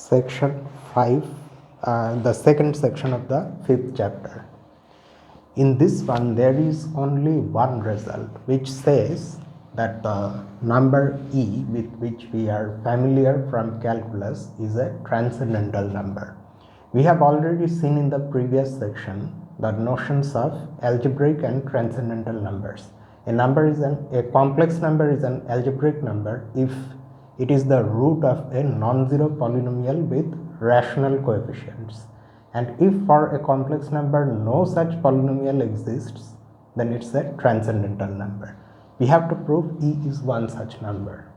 section 5, the second section of the 5th chapter. In this one, there is only one result which says that the number e with which we are familiar from calculus is a transcendental number. We have already seen in the previous section the notions of algebraic and transcendental numbers. A complex number is an algebraic number if it is the root of a non-zero polynomial with rational coefficients. And if for a complex number no such polynomial exists, then it's a transcendental number. We have to prove e is one such number.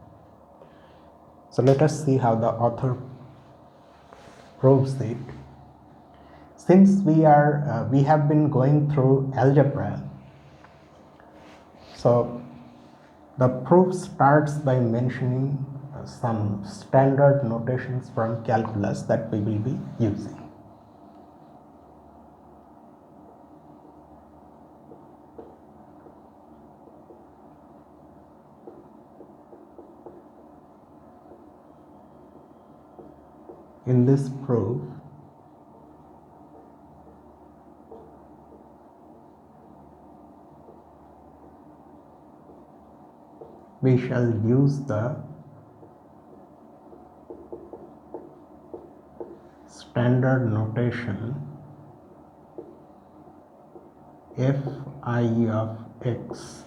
So let us see how the author proves it. Since we have been going through algebra, so the proof starts by mentioning some standard notations from calculus that we will be using. In this proof, we shall use the standard notation fi of x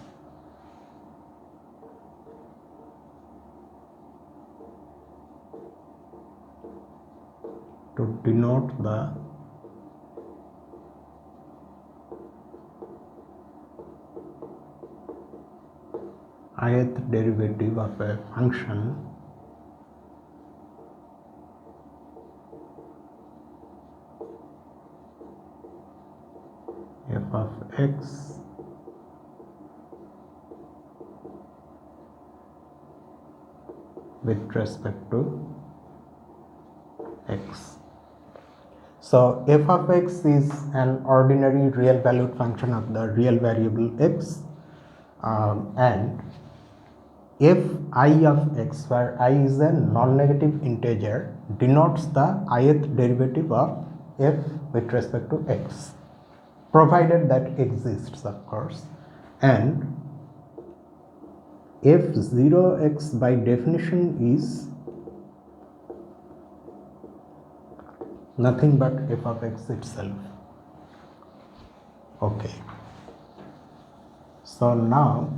to denote the ith derivative of a function f of x with respect to x. So f of x is an ordinary real valued function of the real variable x, and if I of x, where I is a non-negative integer, denotes the ith derivative of f with respect to x, provided that exists, of course. And f0x by definition is nothing but f of x itself. Okay. So now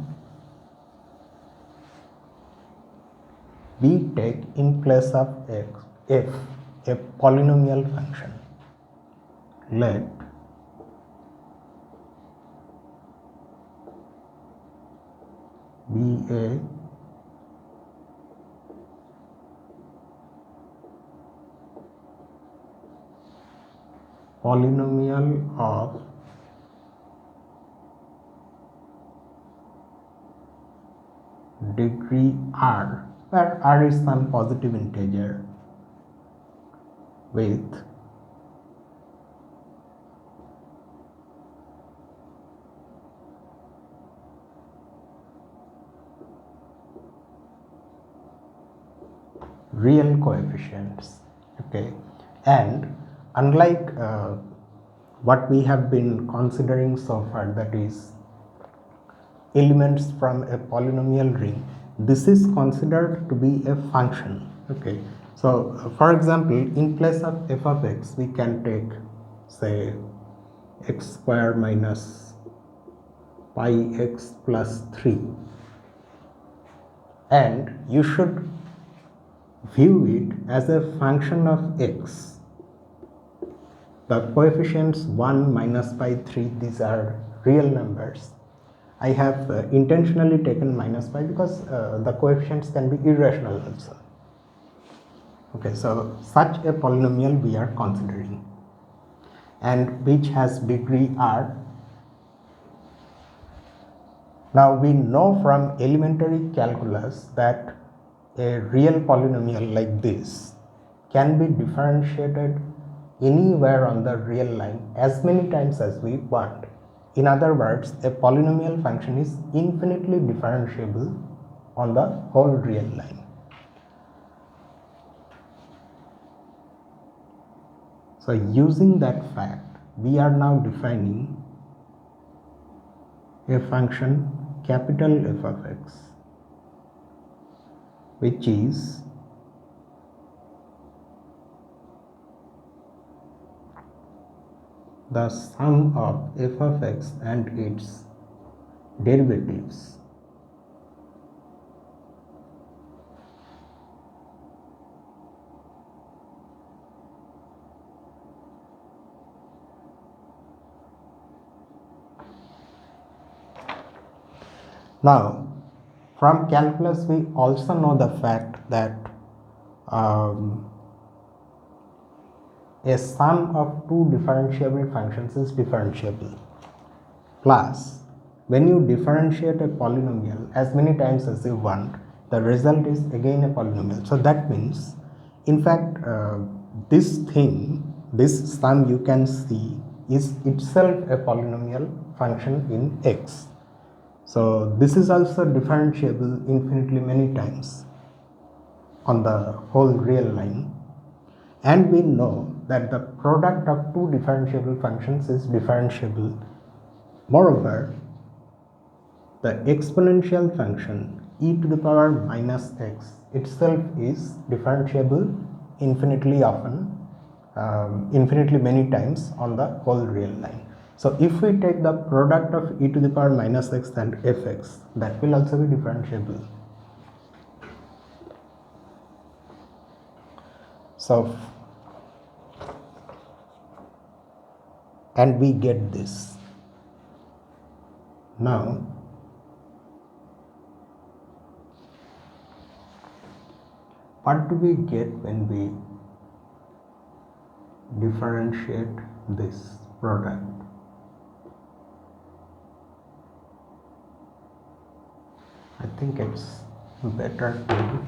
we take in place of f a polynomial function. Let be a polynomial of degree r, where r is some positive integer, with real coefficients. Okay, and unlike what we have been considering so far, that is elements from a polynomial ring, this is considered to be a function. Okay, so for example, in place of f of x, we can take, say, x square minus pi x plus 3, and you should view it as a function of x. The coefficients 1, minus pi, 3, these are real numbers. I have intentionally taken minus pi because the coefficients can be irrational also. Okay, so such a polynomial we are considering, and which has degree r. Now we know from elementary calculus that a real polynomial like this can be differentiated anywhere on the real line as many times as we want. In other words, a polynomial function is infinitely differentiable on the whole real line. So using that fact, we are now defining a function capital F of x, which is the sum of f of x and its derivatives Now, from calculus, we also know the fact that a sum of two differentiable functions is differentiable. Plus, when you differentiate a polynomial as many times as you want, the result is again a polynomial. So that means, in fact, this sum you can see is itself a polynomial function in x. So this is also differentiable infinitely many times on the whole real line, and we know that the product of two differentiable functions is differentiable. Moreover, the exponential function e to the power minus x itself is differentiable infinitely often, infinitely many times on the whole real line. So if we take the product of e to the power minus x and fx, that will also be differentiable. So, and we get this. Now, what do we get when we differentiate this product? I think it's better to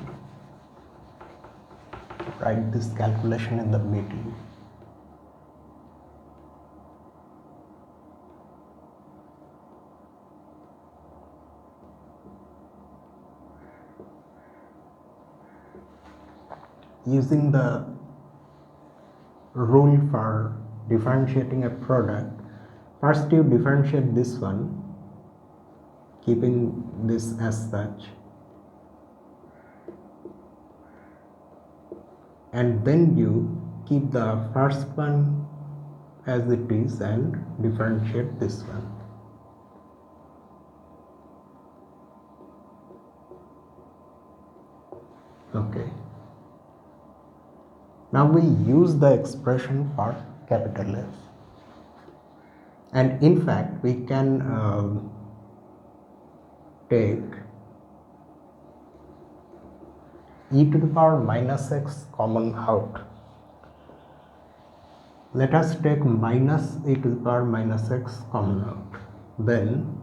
write this calculation in the middle. Using the rule for differentiating a product, first you differentiate this one, keeping this as such, and then you keep the first one as it is and differentiate this one. Okay. Now we use the expression for capital F, and in fact we can take e to the power minus x common out. Let us take minus e to the power minus x common out. Then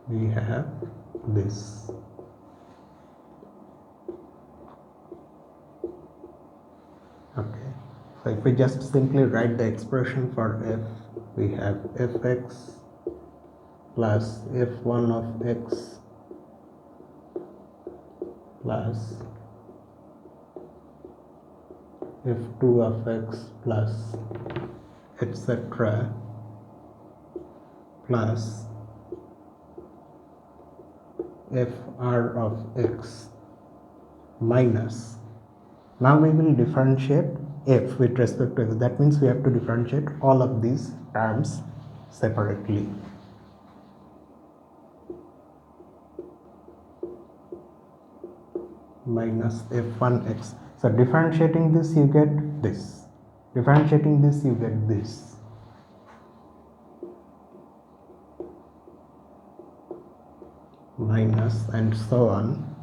we have this. Okay, so if we just simply write the expression for f, we have fx plus f1 of x plus f2 of x plus etc. plus fr of x minus. Now we will differentiate f with respect to x. That means we have to differentiate all of these terms separately. Minus f1x. So differentiating this you get this. Differentiating this you get this. Minus and so on.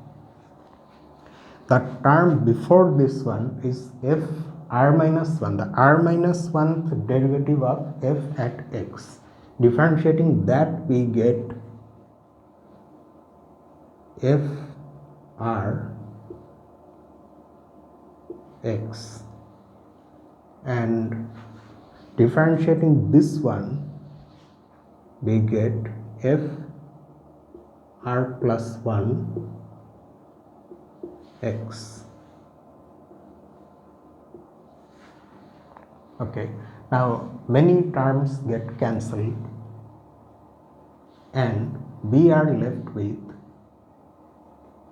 The term before this one is f r minus 1, the r minus 1th derivative of f at x. Differentiating that we get f r x, and differentiating this one we get f r plus 1 x. Okay, now many terms get cancelled and we are left with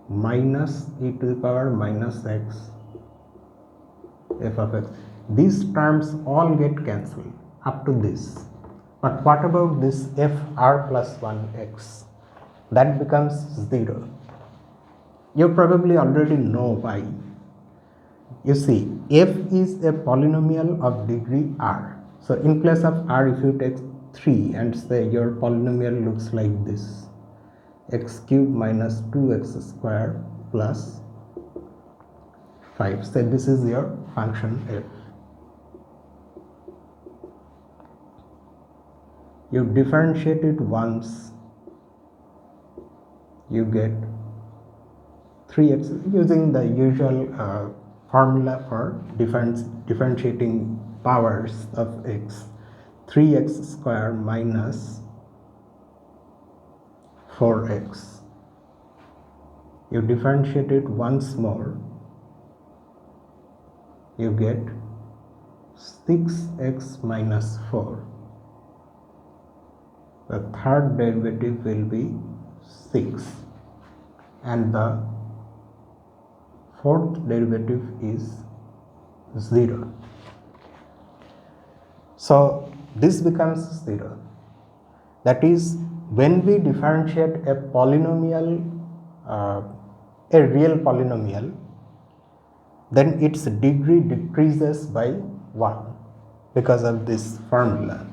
minus e to the power minus x f of x. These terms all get cancelled up to this. But what about this f r plus 1x? That becomes 0. You probably already know why. You see, f is a polynomial of degree r. So in place of r, if you take 3 and say your polynomial looks like this: x cube minus 2x square plus 5. Say this is your function f. You differentiate it once, you get 3x using the usual formula for differentiating powers of x. 3x square minus 4x. You differentiate it once more, you get 6x minus 4. The third derivative will be 6 and the fourth derivative is 0. So this becomes 0. That is, when we differentiate a polynomial, a real polynomial, then its degree decreases by 1 because of this formula.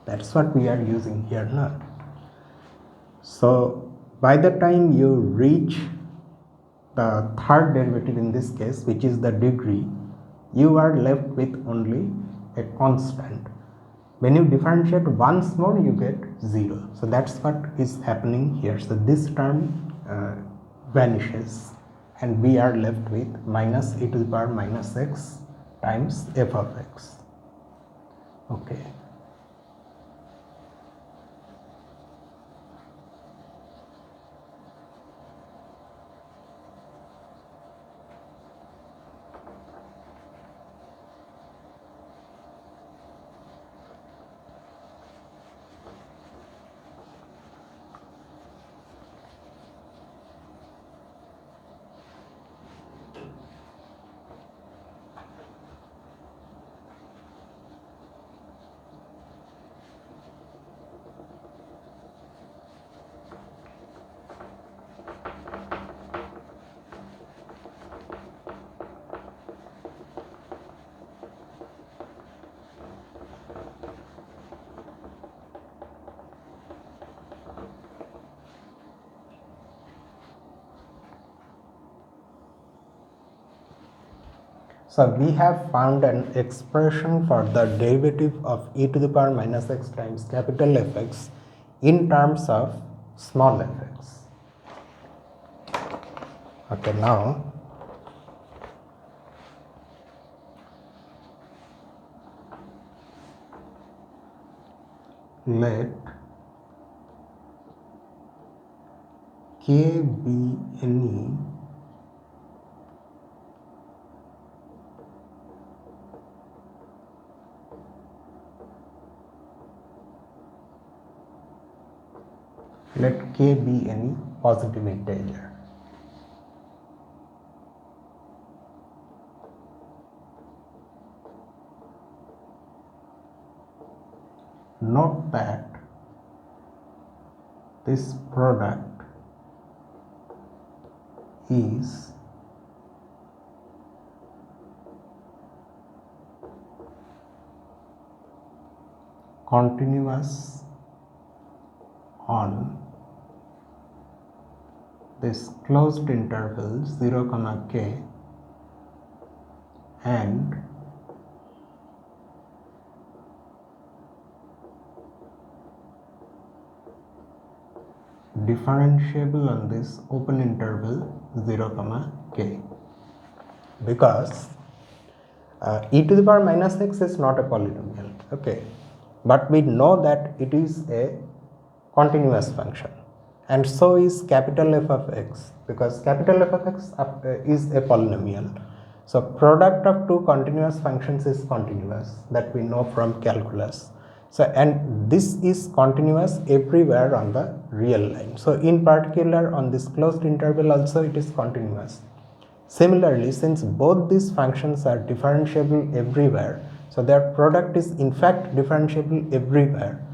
That's what we are using here now. So by the time you reach the third derivative in this case, which is the degree, you are left with only a constant. When you differentiate once more, you get 0. So that's what is happening here. So this term vanishes and we are left with minus e to the power minus x times f of x. Okay. So we have found an expression for the derivative of e to the power minus x times capital Fx in terms of small fx. Okay, now let k be any positive integer. Note that this product is continuous on this closed interval 0, k and differentiable on this open interval 0, k, because E to the power minus x is not a polynomial, okay, but we know that it is a continuous function, and so is capital F of x, because capital F of x is a polynomial. So product of two continuous functions is continuous, that we know from calculus. So and this is continuous everywhere on the real line. So in particular on this closed interval also it is continuous. Similarly, since both these functions are differentiable everywhere, so their product is in fact differentiable everywhere.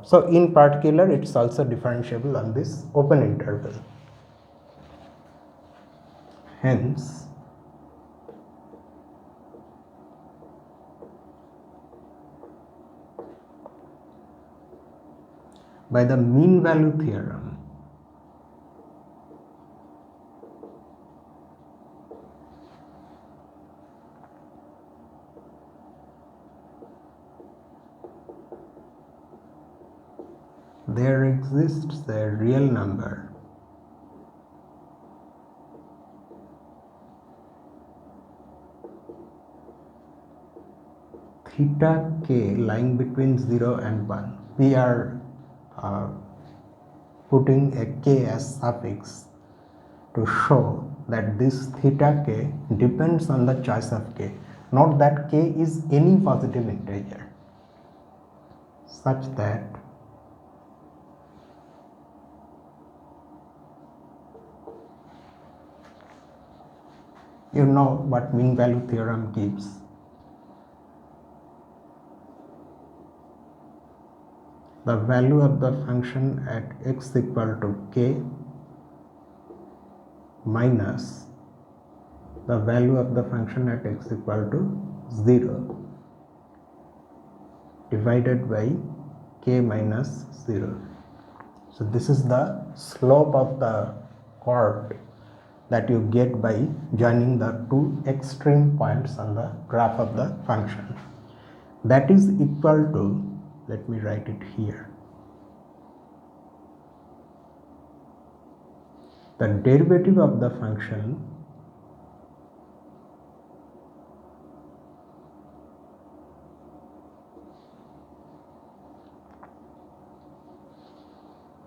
So in particular it is also differentiable on this open interval. Hence, by the mean value theorem, there exists a real number theta k lying between 0 and 1. We are putting a k as suffix to show that this theta k depends on the choice of k. Note that k is any positive integer such that you know what mean value theorem gives. The value of the function at x equal to k minus the value of the function at x equal to 0 divided by k minus 0. So this is the slope of the chord that you get by joining the two extreme points on the graph of the function. That is equal to, let me write it here, the derivative of the function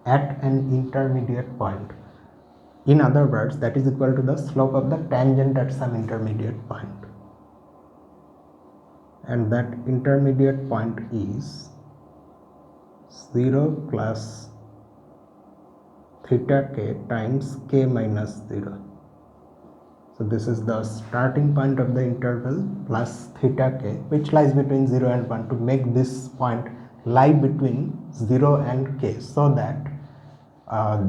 at an intermediate point. In other words, that is equal to the slope of the tangent at some intermediate point. And that intermediate point is 0 plus theta k times k minus 0. So this is the starting point of the interval plus theta k, which lies between 0 and 1, to make this point lie between 0 and k, so that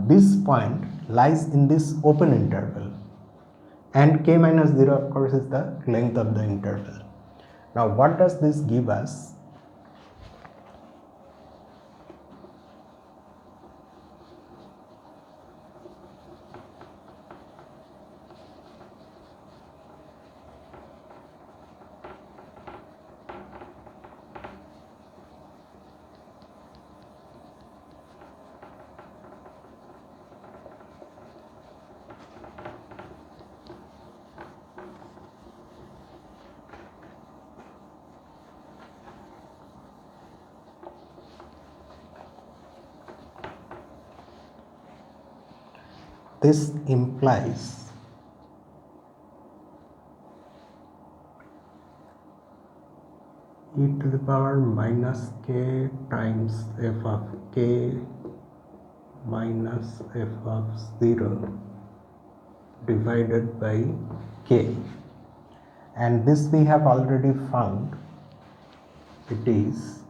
this point lies in this open interval, and k minus 0 of course is the length of the interval. Now what does this give us? This implies e to the power minus k times f of k minus f of 0 divided by k, and this we have already found. It is,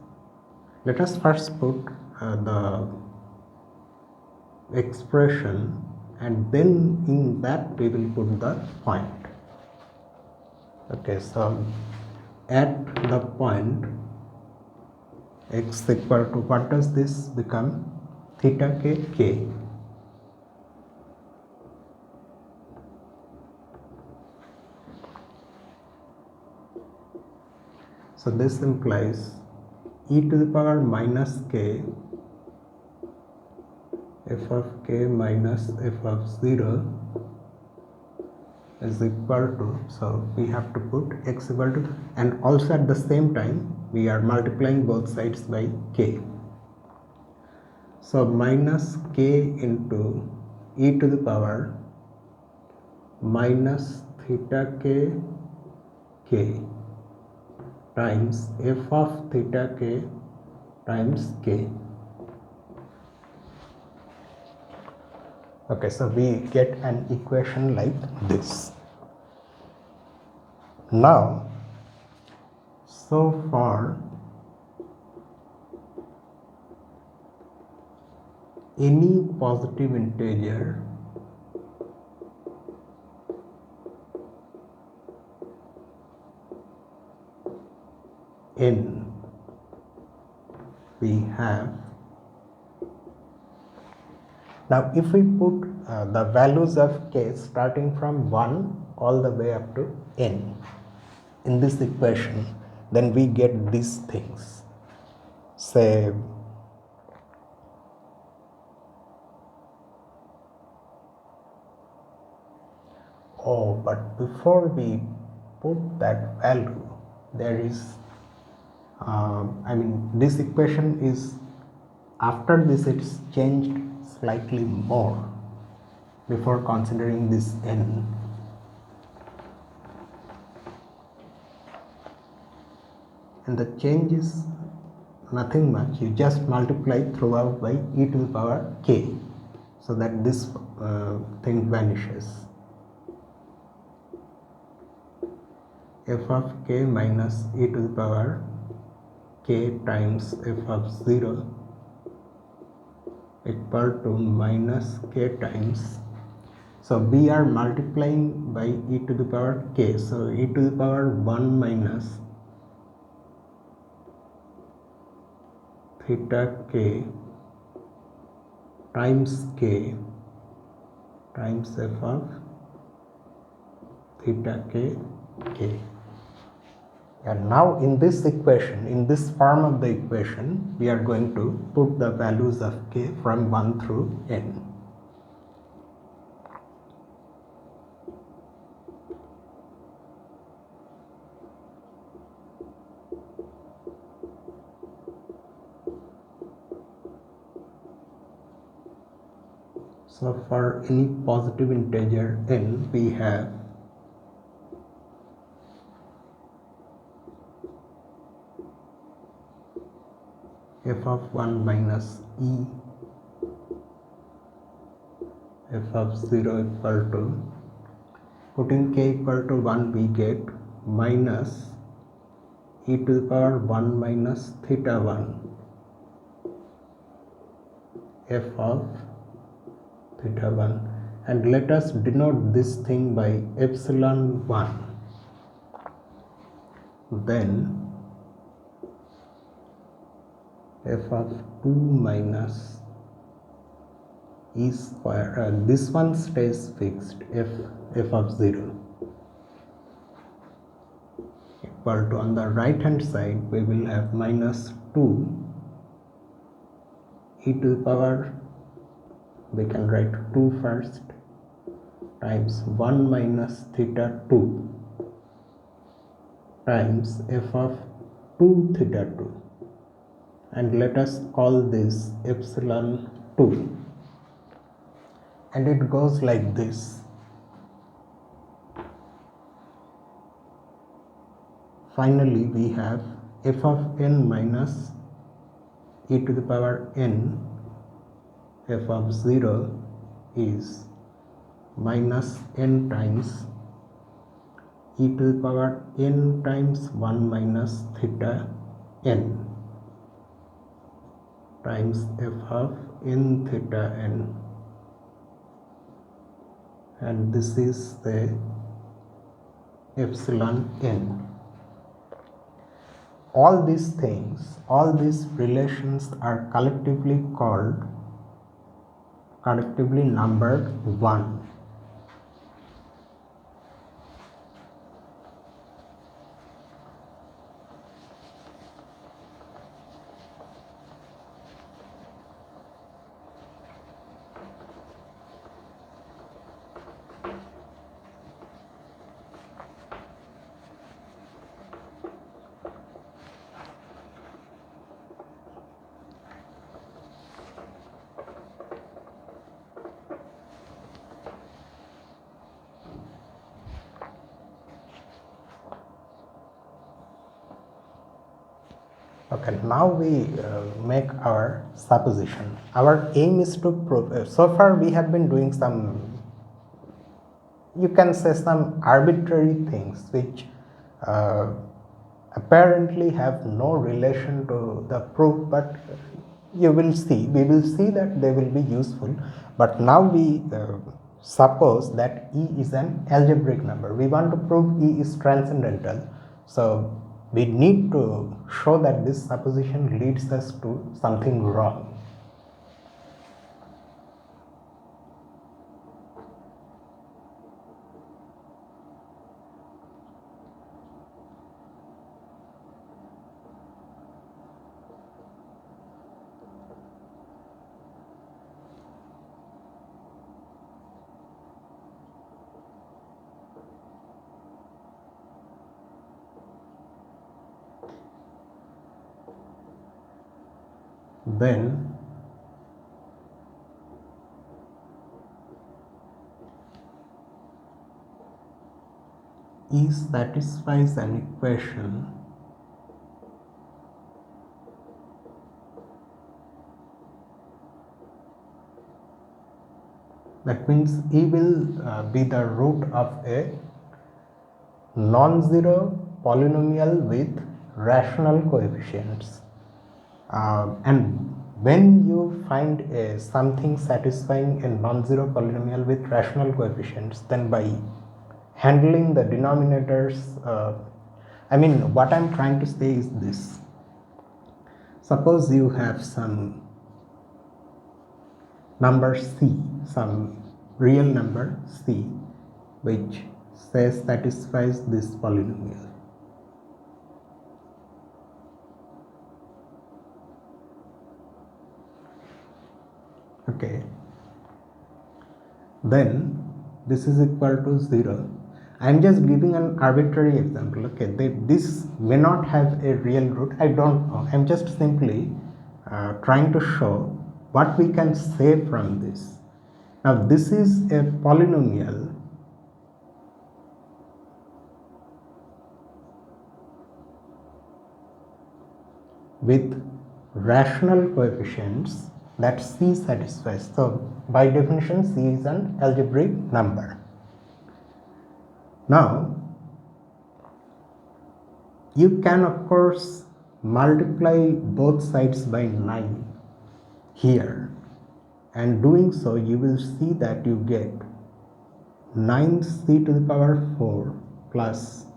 let us first put the expression, and then in that we will put the point. Okay, so at the point x equal to, what does this become? Theta k, k. So this implies e to the power minus k f of k minus f of 0 is equal to, so we have to put x equal to, and also at the same time we are multiplying both sides by k. So minus k into e to the power minus theta k times f of theta k times k. Okay, so we get an equation like this. Now, so for any positive integer n, we have, now if we put the values of k starting from 1 all the way up to n in this equation, then we get these things. Say but before we put that value, there is this equation is, after this it's changed slightly more before considering this n. And the change is nothing much, you just multiply throughout by e to the power k, so that this thing vanishes. F of k minus e to the power k times f of 0 equal to minus k times, so we are multiplying by e to the power k, so e to the power 1 minus theta k times k times f of theta k. And now in this equation, in this form of the equation, we are going to put the values of k from 1 through n. So for any positive integer n, we have f of 1 minus e, f of 0 equal to, putting k equal to 1, we get minus e to the power 1 minus theta 1 f of theta 1, and let us denote this thing by epsilon 1. Then f of 2 minus e square, this one stays fixed, f of 0 equal to, on the right hand side we will have minus 2 e to the power, we can write 2 first, times 1 minus theta 2 times f of 2 theta 2, and let us call this epsilon 2, and it goes like this. Finally we have f of n minus e to the power n, f of 0 is minus n times e to the power n times 1 minus theta n times f of n theta n, and this is the epsilon n. All these things, all these relations are collectively numbered 1. Okay, now we make our supposition. Our aim is to prove, so far we have been doing some, you can say, some arbitrary things which apparently have no relation to the proof, but we will see that they will be useful. But now we suppose that E is an algebraic number. We want to prove E is transcendental, so we need to show that this supposition leads us to something wrong. Then E satisfies an equation that means E will be the root of a non-zero polynomial with rational coefficients. And when you find something satisfying a non-zero polynomial with rational coefficients, then by handling the denominators, what I'm trying to say is this. Suppose you have some number C, some real number C, which satisfies this polynomial. Okay, then this is equal to 0. I am just giving an arbitrary example. Okay, this may not have a real root, I don't know. I am just simply trying to show what we can say from this. Now this is a polynomial with rational coefficients that C satisfies. So by definition C is an algebraic number. Now you can of course multiply both sides by 9 here, and doing so you will see that you get 9C to the power 4 plus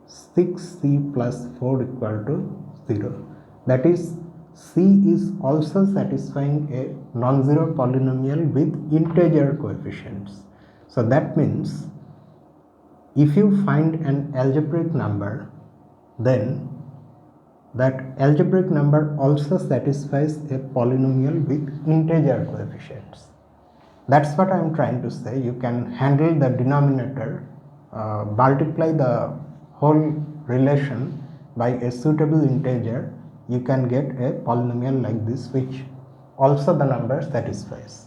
6C plus 4 equal to 0. That is, C is also satisfying a non-zero polynomial with integer coefficients. So that means if you find an algebraic number, then that algebraic number also satisfies a polynomial with integer coefficients. That's what I am trying to say. You can handle the denominator, multiply the whole relation by a suitable integer, you can get a polynomial like this, which also the number satisfies.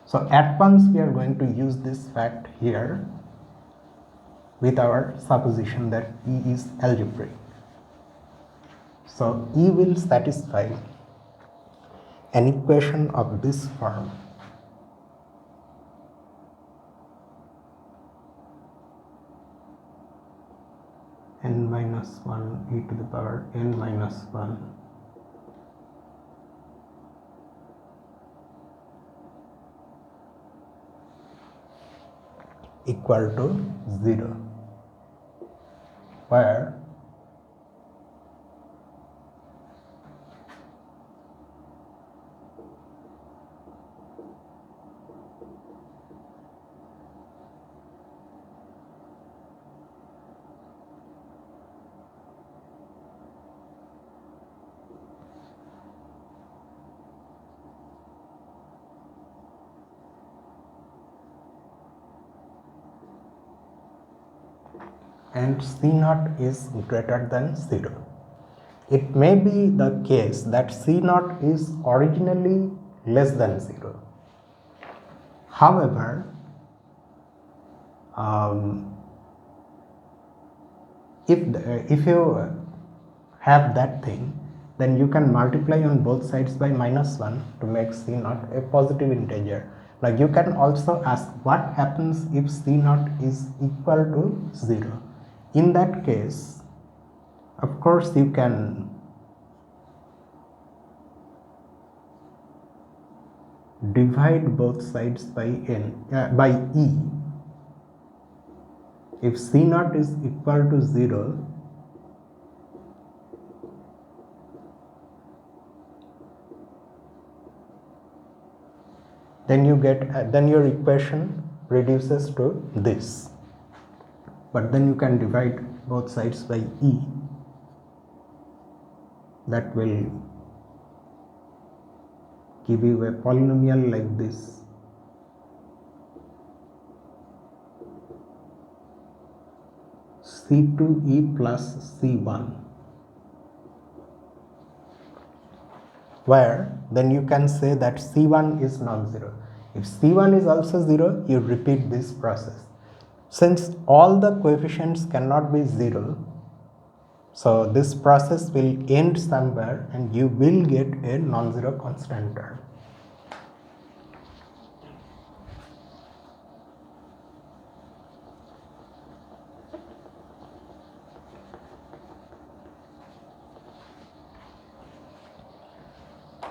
So at once we are going to use this fact here with our supposition that E is algebraic. So E will satisfy an equation of this form. N minus 1 e to the power n minus 1 equal to 0, where and C0 is greater than 0. It may be the case that C0 is originally less than 0. However, if you have that thing, then you can multiply on both sides by -1 to make c0 a positive integer. Now you can also ask what happens if c0 is equal to 0. In that case, of course, you can divide both sides by by e. If c0 is equal to 0, then you get then your equation reduces to this. But then you can divide both sides by e. That will give you a polynomial like this. C2e plus c1, where then you can say that c1 is non-zero. If c1 is also 0, you repeat this process. Since all the coefficients cannot be 0, so this process will end somewhere and you will get a non-zero constant term.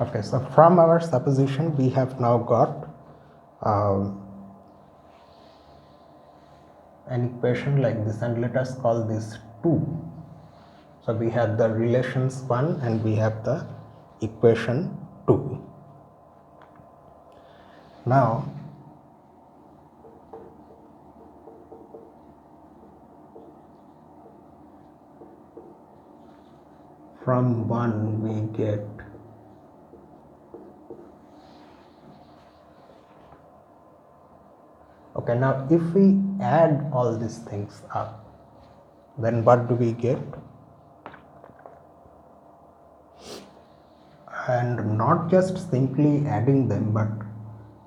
Okay, so from our supposition we have now got an equation like this, and let us call this 2. So we have the relations 1 and we have the equation 2. Now from 1 we get okay. Now if we add all these things up, then what do we get? And not just simply adding them, but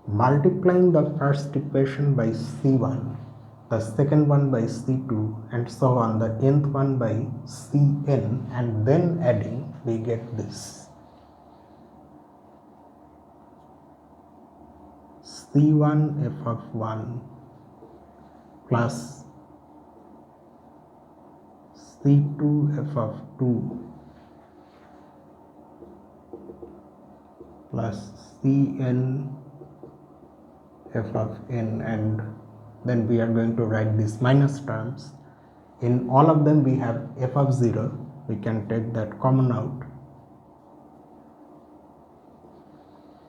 multiplying the first equation by c1, the second one by c2, and so on, the nth one by cn, and then adding, we get this. c1 f of 1 plus c2 f of 2 plus cn f of n, and then we are going to write these minus terms. In all of them we have f of 0, we can take that common out,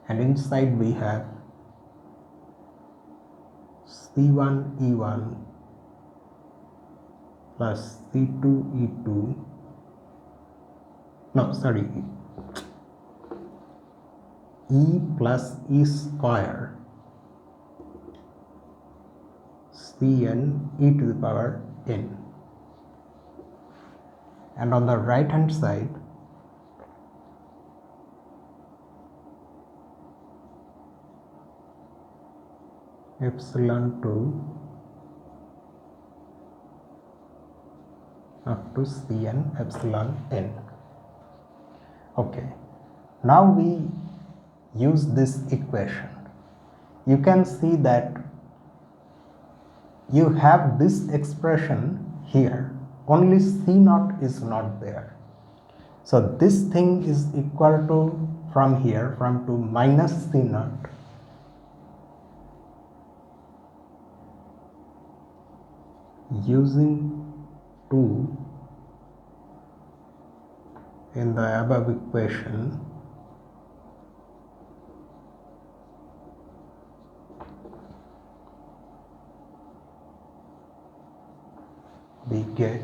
and inside we have c1 e1 plus c2 e2, no sorry, e plus e square cn e to the power n, and on the right hand side epsilon 2 up to cn epsilon n. Okay, now we use this equation. You can see that you have this expression here, only c0 is not there. So this thing is equal to, from here, from to minus c0 using 2 in the above equation. We get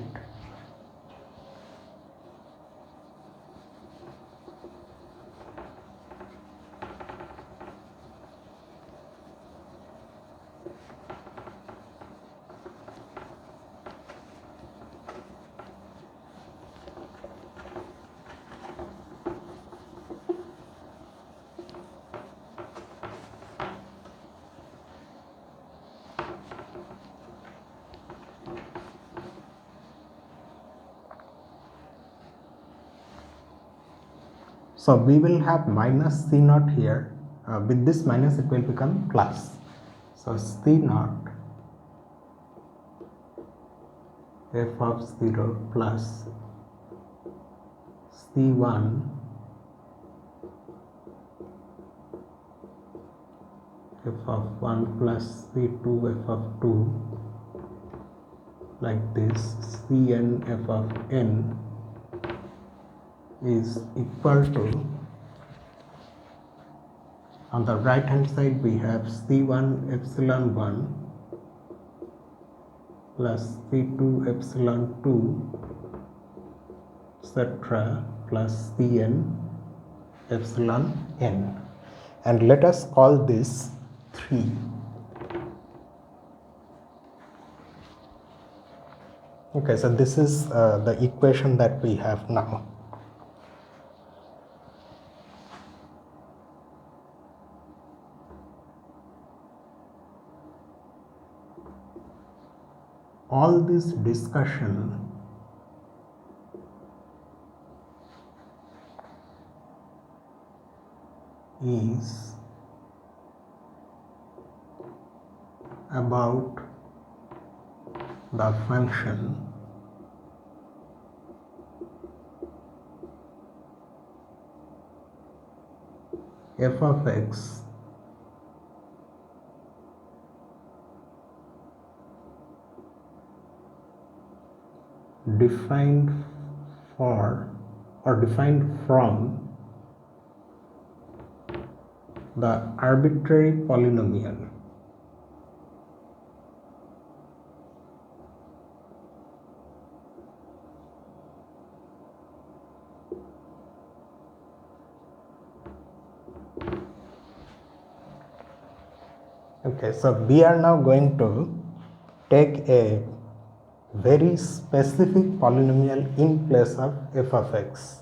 So we will have minus C naught here. With this minus it will become plus. So C naught f of 0 plus C1 f of 1 plus C2 f of 2, like this. Cn f of n is equal to, on the right hand side we have C1 epsilon 1 plus C2 epsilon 2 etc. plus Cn epsilon n, and let us call this 3. Okay, so this is the equation that we have now. All this discussion is about the function f of x defined for or defined from the arbitrary polynomial Okay, so we are now going to take a very specific polynomial in place of f of x,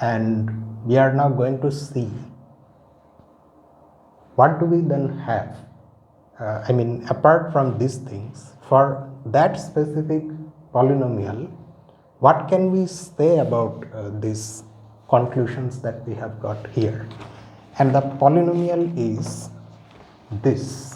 and we are now going to see what do we then have. Apart from these things, for that specific polynomial, what can we say about these conclusions that we have got here? And the polynomial is this.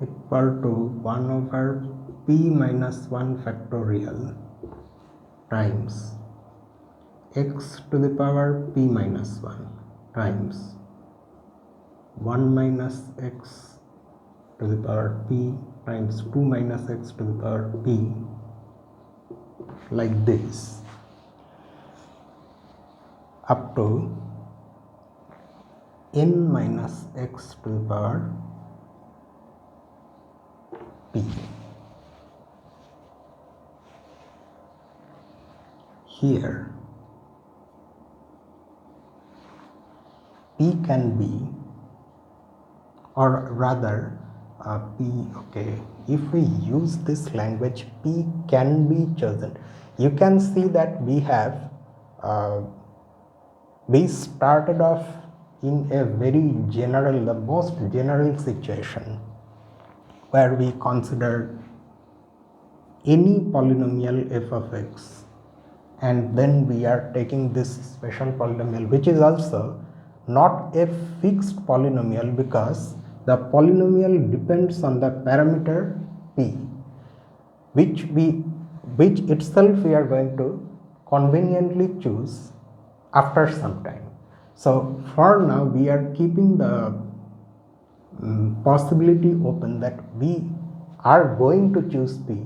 Equal to 1 over p minus 1 factorial times x to the power p minus 1 times 1 minus x to the power p times 2 minus x to the power p, like this, up to n minus x to the power p. Here p can be, or rather p, okay, if we use this language, p can be chosen. You can see that we have we started off in a very general, the most general situation, where we consider any polynomial f of x, and then we are taking this special polynomial, which is also not a fixed polynomial, because the polynomial depends on the parameter p, which itself we are going to conveniently choose after some time. So for now we are keeping the possibility open that we are going to choose p.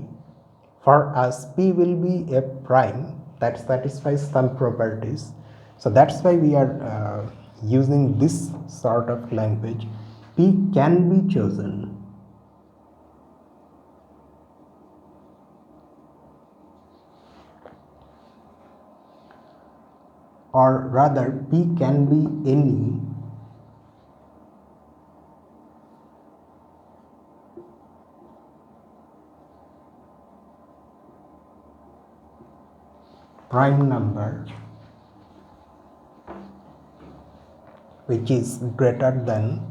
For us, p will be a prime that satisfies some properties. So that's why we are using this sort of language. P can be chosen. or rather P can be any prime number which is greater than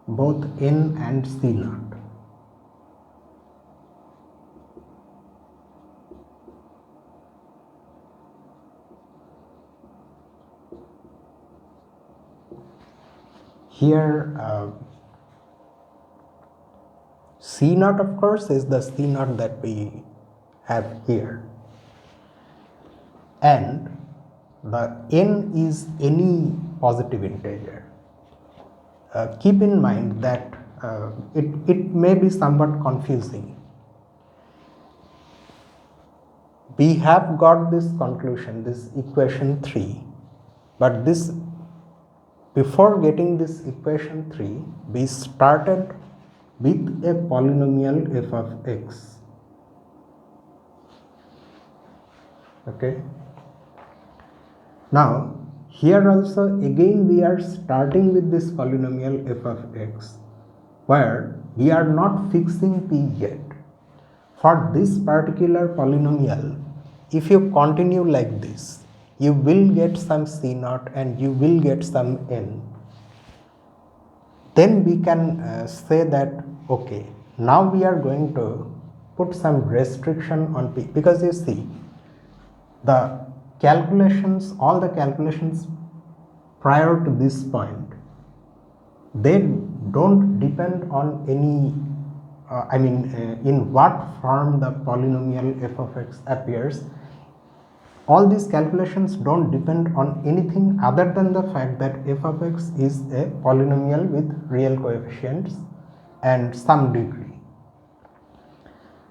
both n and c naught. Here c naught of course is the c naught that we have here, and the n is any positive integer. Keep in mind that it may be somewhat confusing. We have got this conclusion, this equation 3, but before getting this equation 3, we started with a polynomial f of x. Okay. Now, here also again we are starting with this polynomial f of x, where we are not fixing p yet. For this particular polynomial, if you continue like this, you will get some c naught and you will get some n. Then we can say that, okay, now we are going to put some restriction on p, because you see, the calculations, all the calculations prior to this point, they don't depend on any in what form the polynomial f of x appears. All these calculations don't depend on anything other than the fact that f of x is a polynomial with real coefficients and some degree.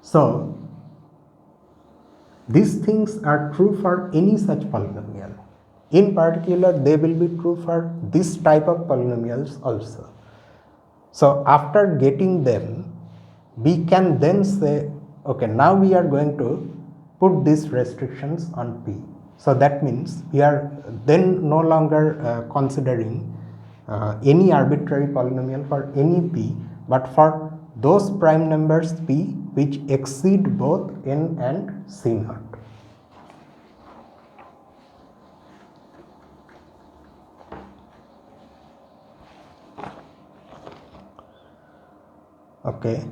So these things are true for any such polynomial. In particular, they will be true for this type of polynomials also. So after getting them, we can then say, okay, now we are going to put these restrictions on p. So that means we are then no longer considering any arbitrary polynomial for any p, but for those prime numbers p which exceed both n and c naught. Okay.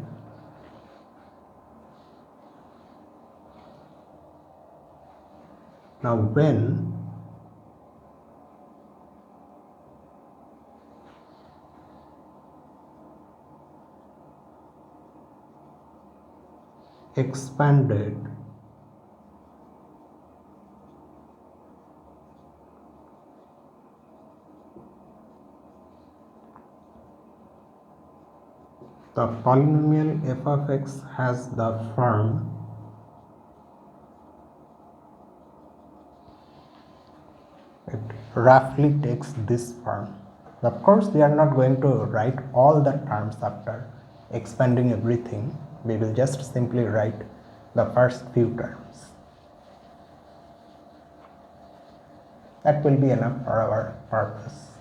Now when expanded the polynomial f of x has the form it roughly takes this form. Of course, we are not going to write all the terms after expanding everything. We will just simply write the first few terms. That will be enough for our purpose.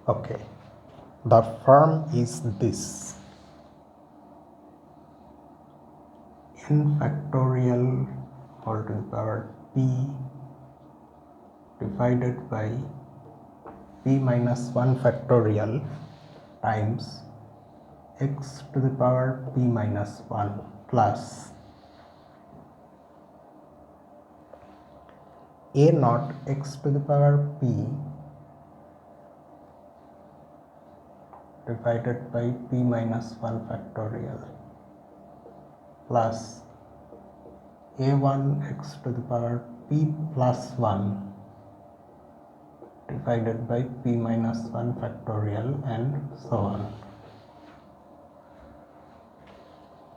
Okay, the form is this: n factorial whole to the power p divided by p minus 1 factorial times x to the power p minus 1 plus a naught x to the power p divided by p minus 1 factorial plus a1 x to the power p plus 1 divided by p minus 1 factorial and so on.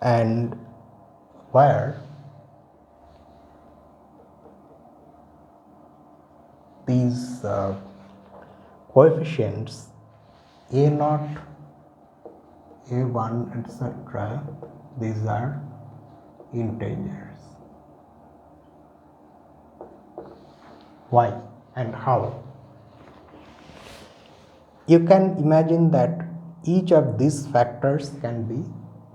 And where these coefficients a0, a1, etc., these are integers. Why and how? You can imagine that each of these factors can be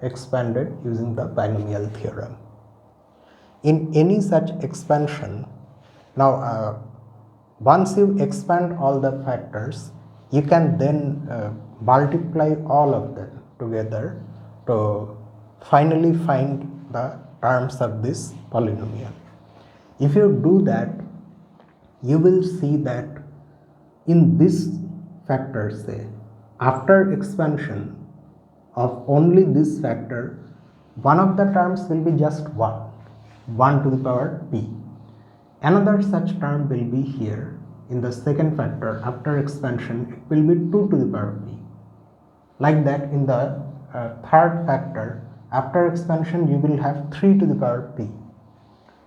expanded using the binomial theorem. In any such expansion, now once you expand all the factors, you can then multiply all of them together to finally find the terms of this polynomial. If you do that, you will see that in this factor, say, after expansion of only this factor, one of the terms will be just 1 to the power p. Another such term will be here in the second factor. After expansion, it will be 2 to the power p. Like that, in the third factor, after expansion, you will have 3 to the power p.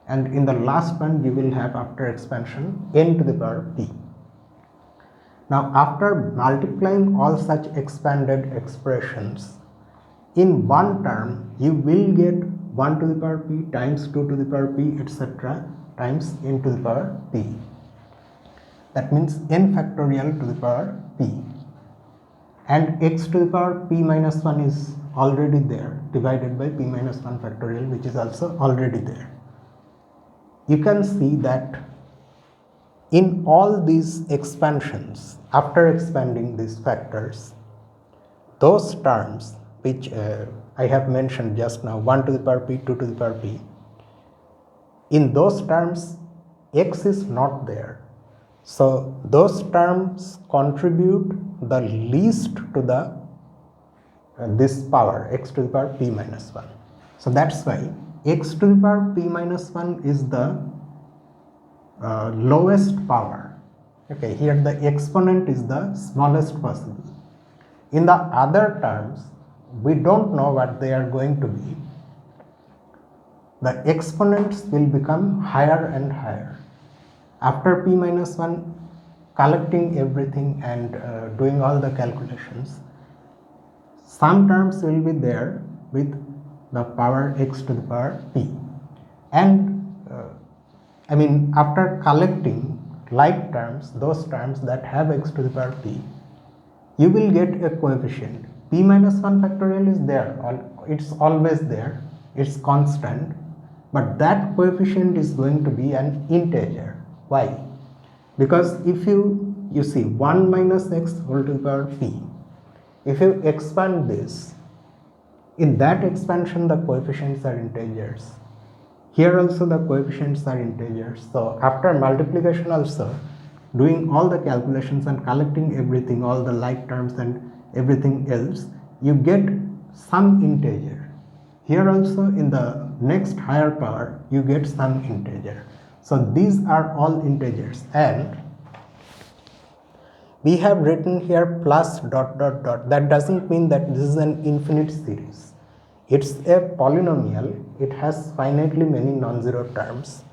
And in the last one, you will have, after expansion, n to the power p. Now, after multiplying all such expanded expressions, in one term, you will get 1 to the power p times 2 to the power p, etc., times n to the power p. That means n factorial to the power p. And x to the power p minus 1 is already there, divided by p minus 1 factorial, which is also already there. You can see that in all these expansions, after expanding these factors, those terms which I have mentioned just now, 1 to the power p, 2 to the power p, in those terms x is not there. So those terms contribute the least to the this power, x to the power p minus 1. So that's why x to the power p minus 1 is the lowest power. Okay, here the exponent is the smallest possible. In the other terms, we don't know what they are going to be. The exponents will become higher and higher. After p minus 1, collecting everything and doing all the calculations, some terms will be there with the power x to the power p. And after collecting like terms, those terms that have x to the power p, you will get a coefficient. P minus 1 factorial is there, it's always there, it's constant, but that coefficient is going to be an integer. Why? Because if you see 1 minus x whole to the power p, if you expand this, in that expansion the coefficients are integers. Here also the coefficients are integers. So after multiplication also, doing all the calculations and collecting everything, all the like terms and everything else, you get some integer. Here also in the next higher power, you get some integer. So these are all integers, and we have written here plus dot dot dot. That doesn't mean that this is an infinite series. It's a polynomial. It has finitely many non-zero terms.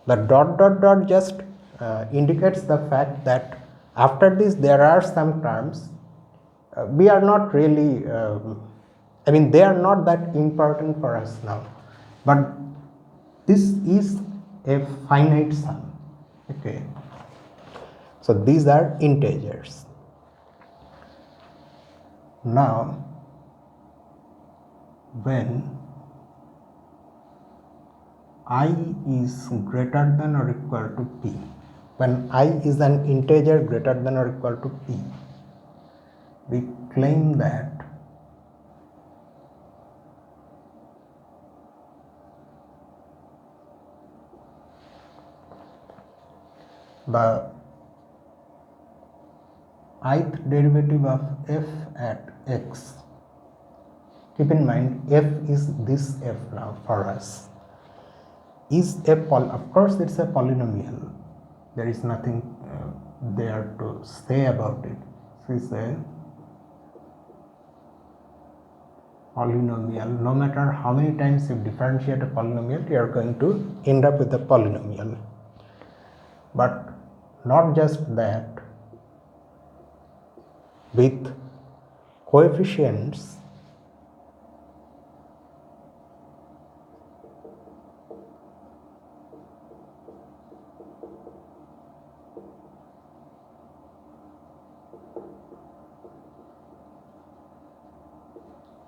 The dot dot dot just indicates the fact that after this there are some terms. We are not really, they are not that important for us now. But this is a finite sum. Okay. So these are integers. Now, when I is greater than or equal to p, when I is an integer greater than or equal to p, we claim that the ith derivative of f at x, keep in mind f is this f now for us, is a of course it's a polynomial. There is nothing there to say about it. This is a polynomial. No matter how many times you differentiate a polynomial, you are going to end up with a polynomial. But not just that, with coefficients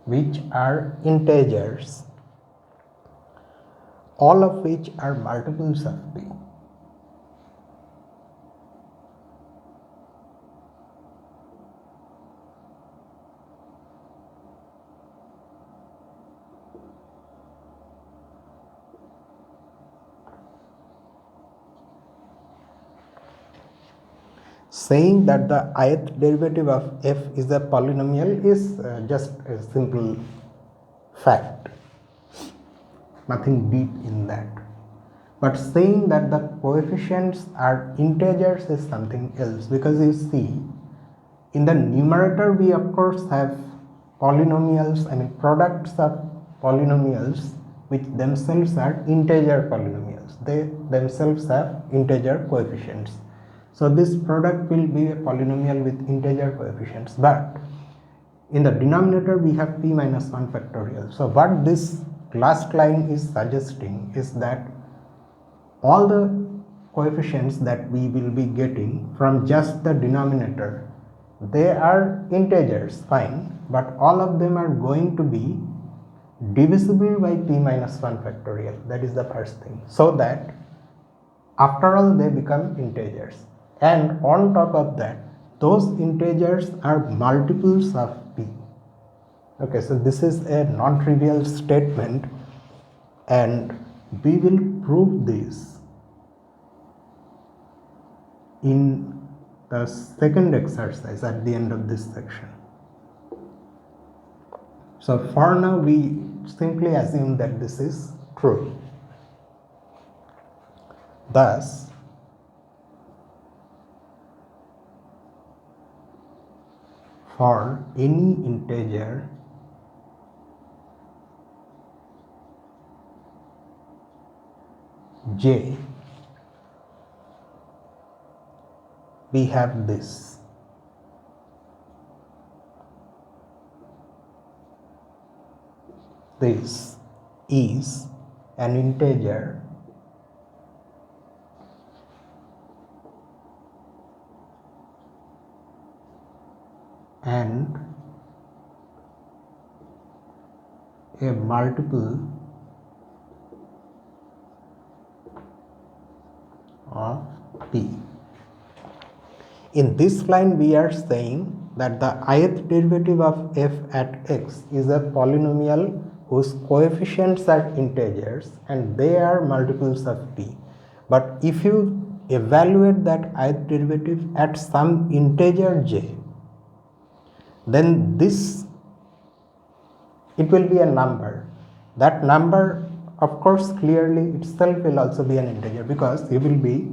which are integers, all of which are multiples of p. Saying that the ith derivative of f is a polynomial is just a simple fact, nothing deep in that. But saying that the coefficients are integers is something else, because you see, in the numerator we of course have polynomials, products of polynomials which themselves are integer polynomials. They themselves have integer coefficients. So this product will be a polynomial with integer coefficients. But in the denominator we have p minus 1 factorial. So what this last line is suggesting is that all the coefficients that we will be getting from just the denominator, they are integers, fine, but all of them are going to be divisible by p minus 1 factorial. That is the first thing. So that after all they become integers. And on top of that, those integers are multiples of p. Okay, so this is a non-trivial statement, and we will prove this in the second exercise at the end of this section. So for now we simply assume that this is true. Thus, for any integer j, we have this. This is an integer and a multiple of p. In this line we are saying that the ith derivative of f at x is a polynomial whose coefficients are integers and they are multiples of p. But if you evaluate that ith derivative at some integer j, then this, it will be a number. That number of course clearly itself will also be an integer, because you will be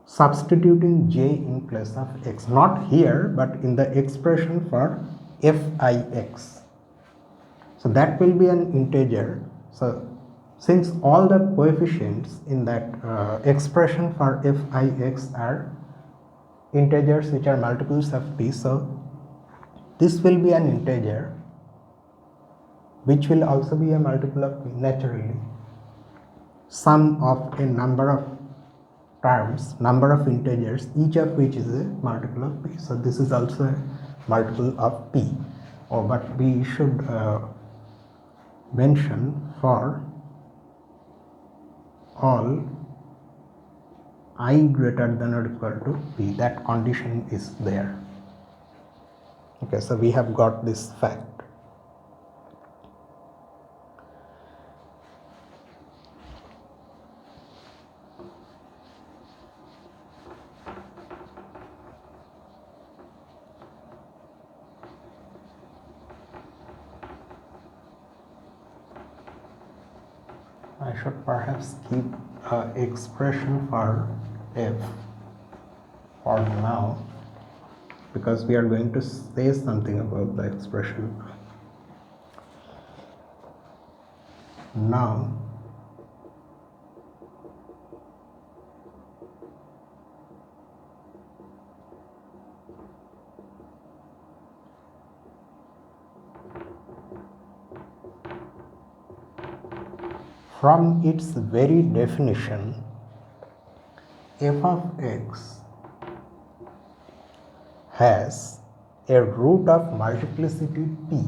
substituting j in place of x, not here but in the expression for fix. So that will be an integer. So since all the coefficients in that expression for fix are integers which are multiples of p, so this will be an integer which will also be a multiple of p naturally. Sum of a number of terms, number of integers, each of which is a multiple of p. So this is also a multiple of p. But we should mention for all I greater than or equal to p, that condition is there. Okay, so we have got this fact. I should perhaps keep expression for f for now, because we are going to say something about the expression. Now from its very definition, f of x has a root of multiplicity p.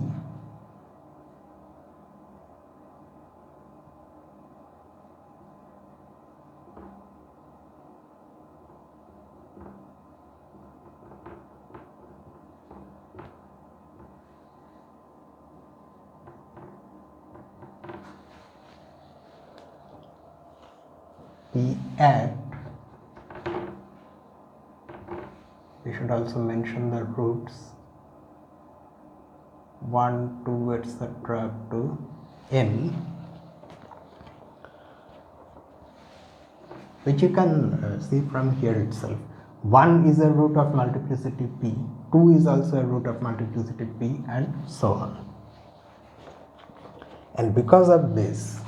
P at, we should also mention the roots 1, 2, etc. up to n, which you can see from here itself. 1 is a root of multiplicity p, 2 is also a root of multiplicity p, and so on. And because of this,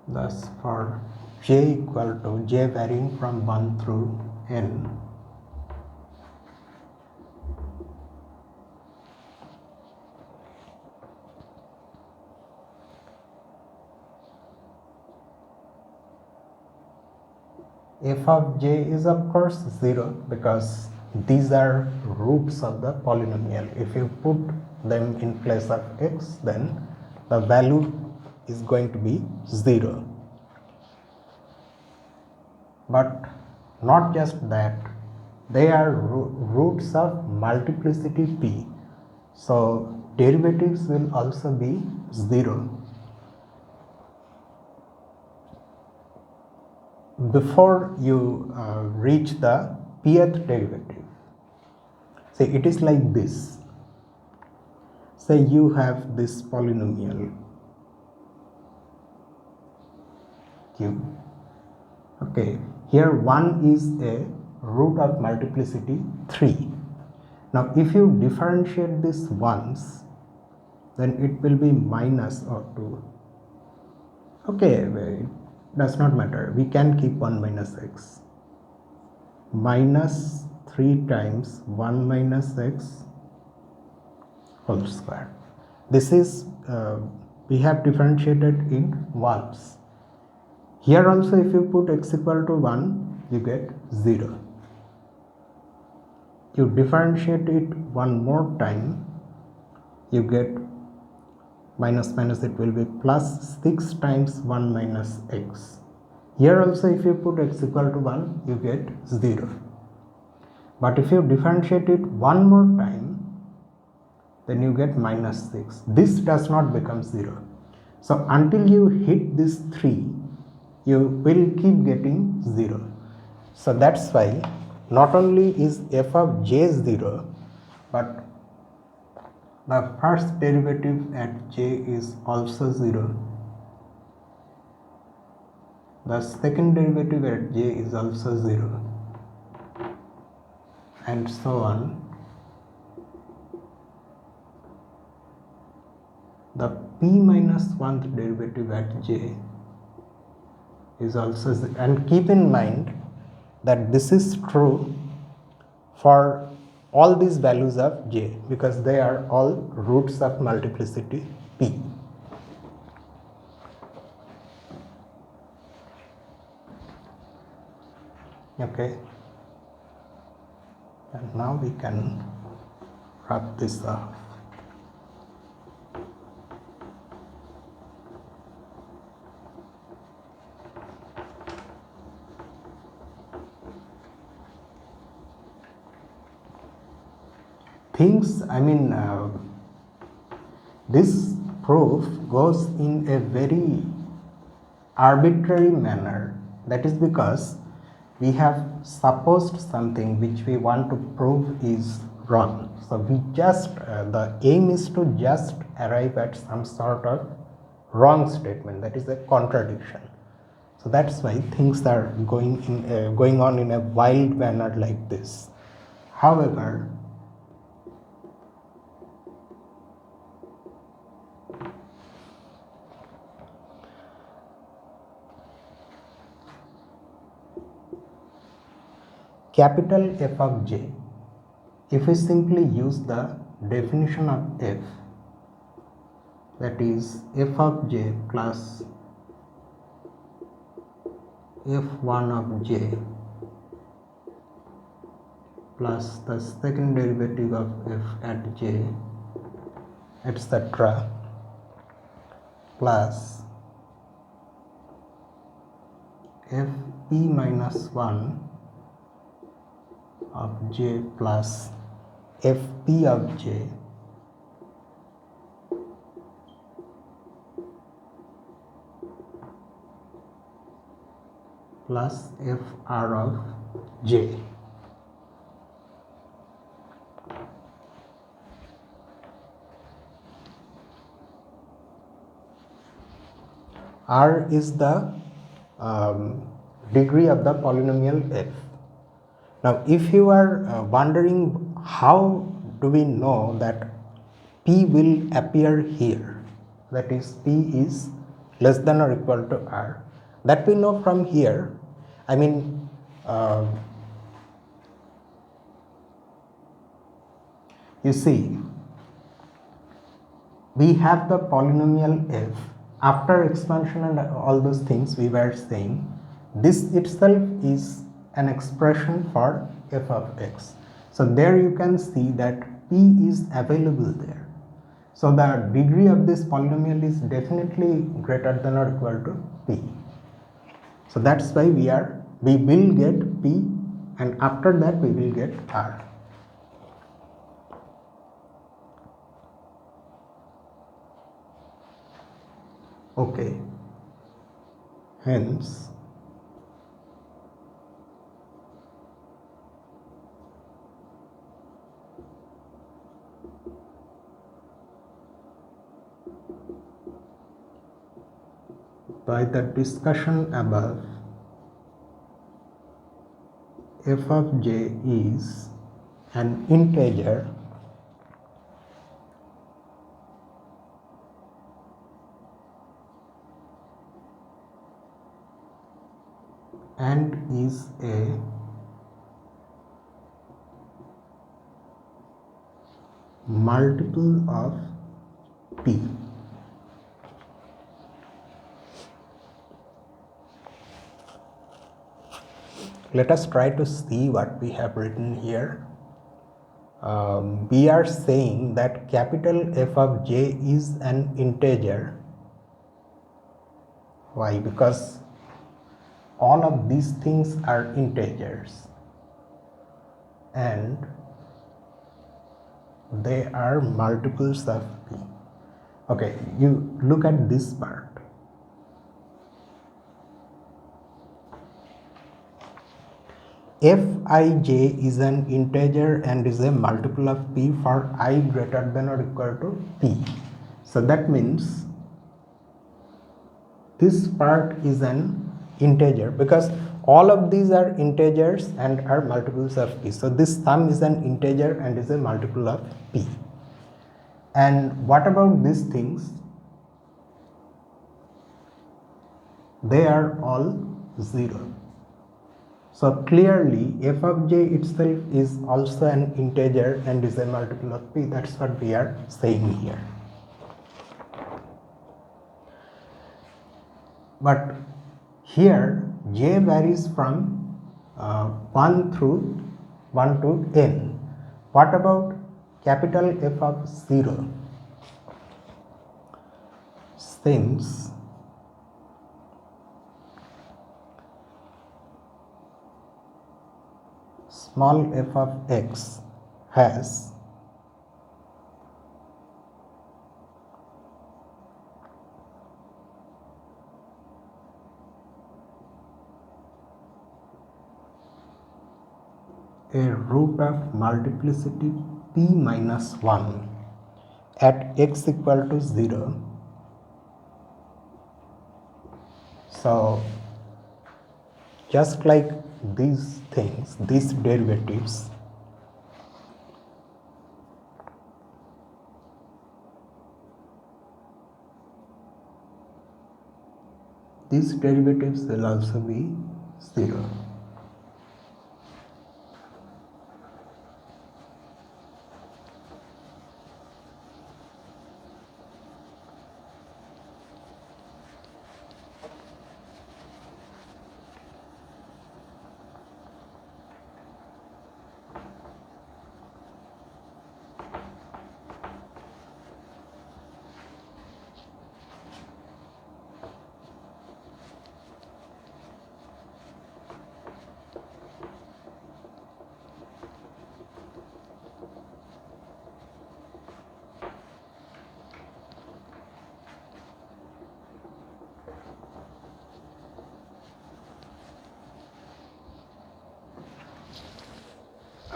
thus for j equal to j varying from 1 through n, f of j is of course 0, because these are roots of the polynomial. If you put them in place of x, then the value is going to be 0. But not just that, they are roots of multiplicity p, so derivatives will also be 0. Before you reach the pth derivative, say it is like this. Say you have this polynomial q. Okay, here 1 is a root of multiplicity 3. Now if you differentiate this once, then it will be minus or 2. Okay, it does not matter, we can keep 1 minus x. Minus 3 times 1 minus x whole square. This is, we have differentiated in ones. Here also if you put x equal to 1, you get 0. You differentiate it one more time, you get minus minus, it will be plus 6 times 1 minus x. Here also if you put x equal to 1, you get 0. But if you differentiate it one more time, then you get minus 6. This does not become 0. So until you hit this 3, you will keep getting 0. So that's why not only is f of j 0, but the first derivative at j is also 0. The second derivative at j is also 0. And so on. The p minus 1th derivative at j is also 0. And keep in mind that this is true for all these values of j, because they are all roots of multiplicity p. Okay, and now we can wrap this up. Things, this proof goes in a very arbitrary manner. That is because we have supposed something which we want to prove is wrong. So we just, the aim is to just arrive at some sort of wrong statement, that is a contradiction. So that's why things are going on in a wild manner like this. However, capital F of j, if we simply use the definition of f, that is f of j plus f1 of j plus the second derivative of f at j, etc., plus fp minus 1 of j plus fp of j plus fr of j. R is the degree of the polynomial f. Now, if you are wondering how do we know that p will appear here, that is p is less than or equal to r, that we know from here. I mean, you see, we have the polynomial f. After expansion and all those things we were saying, this itself is an expression for f of x. So there you can see that p is available there. So the degree of this polynomial is definitely greater than or equal to p. So that's why we will get p, and after that we will get r. Okay, hence by the discussion above, f of j is an integer and is a multiple of p. Let us try to see what we have written here. We are saying that capital F of j is an integer. Why? Because all of these things are integers and they are multiples of p. Okay, you look at this part. Fij is an integer and is a multiple of p for I greater than or equal to p. So that means this part is an integer because all of these are integers and are multiples of p. So this sum is an integer and is a multiple of p. And what about these things? They are all 0. So clearly f of j itself is also an integer and is a multiple of p. That's what we are saying here. But here j varies from 1 to n. What about capital F of 0? Since small f of x has a root of multiplicity p minus 1 at x equal to 0, So just like these things, these derivatives, will also be 0.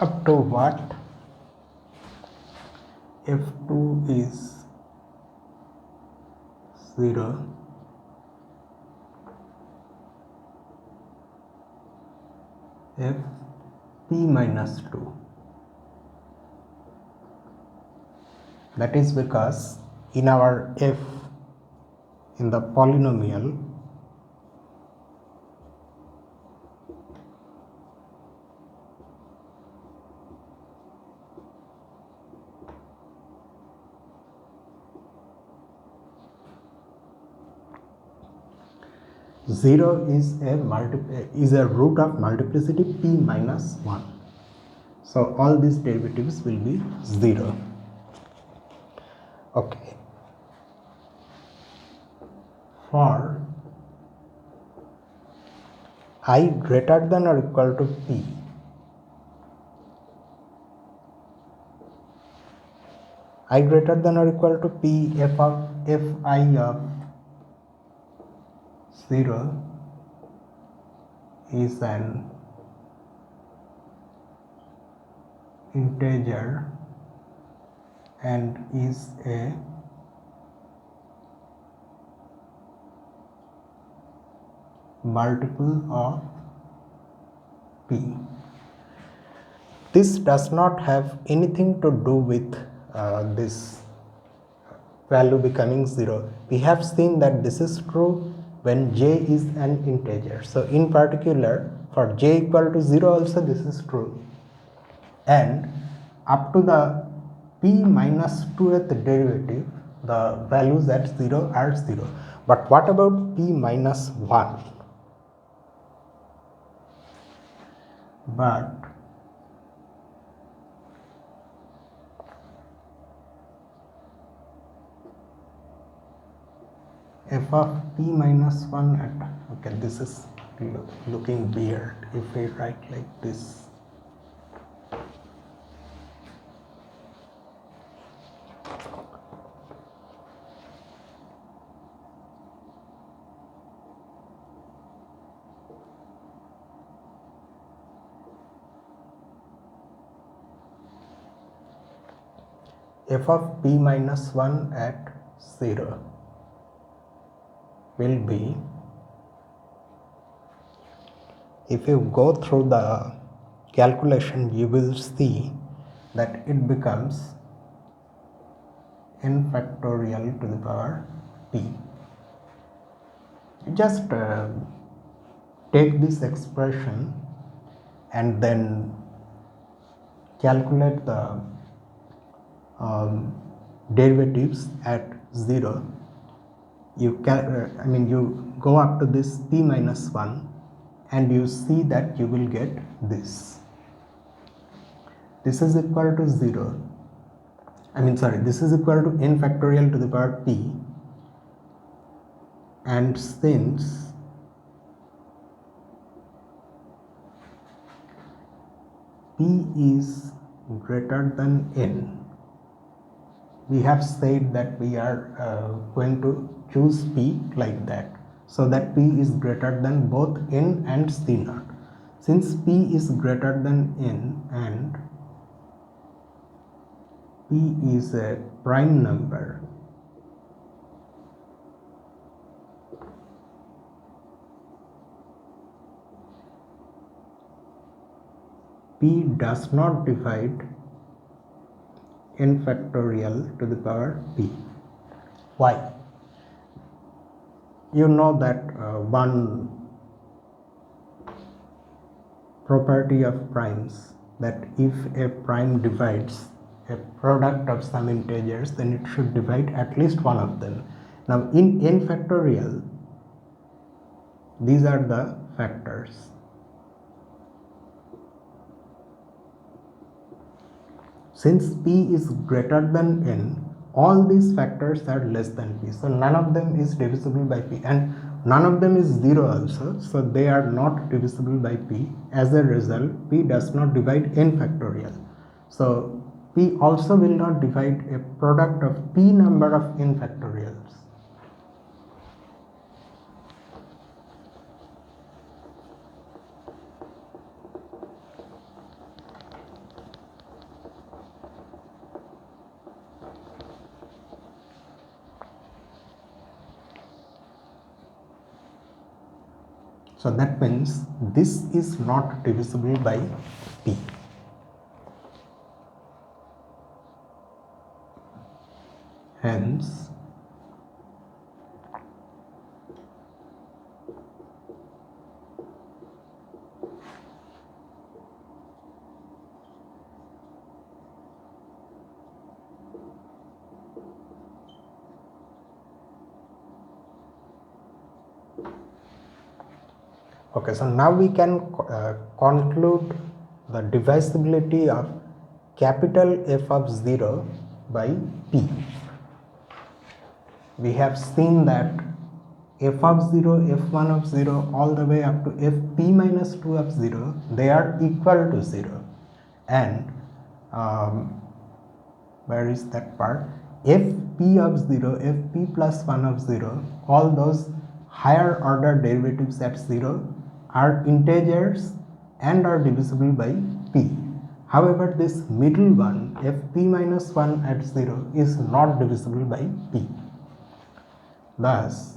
Up to what? F2 is 0, F p minus 2. That is because in our f in the polynomial, zero is a root of multiplicity p minus 1. So all these derivatives will be 0. Okay. For I greater than or equal to p, I greater than or equal to p, f I of 0 is an integer and is a multiple of p. This does not have anything to do with this value becoming 0. We have seen that this is true when j is an integer. So in particular, for j equal to 0 also this is true, and up to the p minus 2th derivative, the values at 0 are 0. But what about p minus 1? But f of p minus 1 at, okay, this is looking weird if we write like this. F of p minus 1 at 0 will be, if you go through the calculation, you will see that it becomes n factorial to the power p. Just take this expression and then calculate the derivatives at 0. You can you go up to this p minus 1 and you see that you will get this. This is equal to 0. This is equal to n factorial to the power p, and since p is greater than n, we have said that we are going to choose p like that, so that p is greater than both n and c naught. Since p is greater than n and p is a prime number, p does not divide n factorial to the power p. Why? You know that one property of primes, that if a prime divides a product of some integers, then it should divide at least one of them. Now in n factorial, these are the factors. Since p is greater than n, all these factors are less than p, so none of them is divisible by p, and none of them is 0 also, so they are not divisible by p. As a result, p does not divide n factorial. So p also will not divide a product of p number of n factorials. So that means this is not divisible by p. Hence, okay, so now we can conclude the divisibility of capital F of 0 by p. We have seen that f of 0, f1 of 0 all the way up to fp minus 2 of 0, they are equal to 0. And where is that part? Fp of 0, fp plus 1 of 0, all those higher order derivatives at 0 are integers and are divisible by p. However, this middle one, fp minus 1 at 0, is not divisible by p. Thus,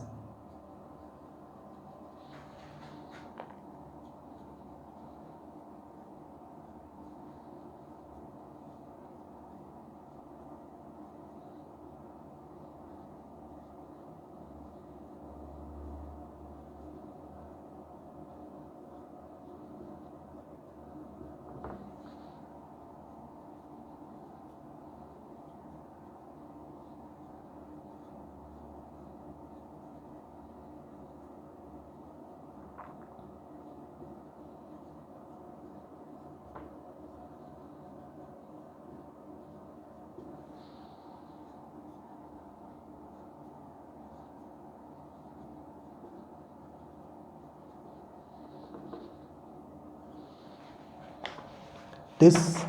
this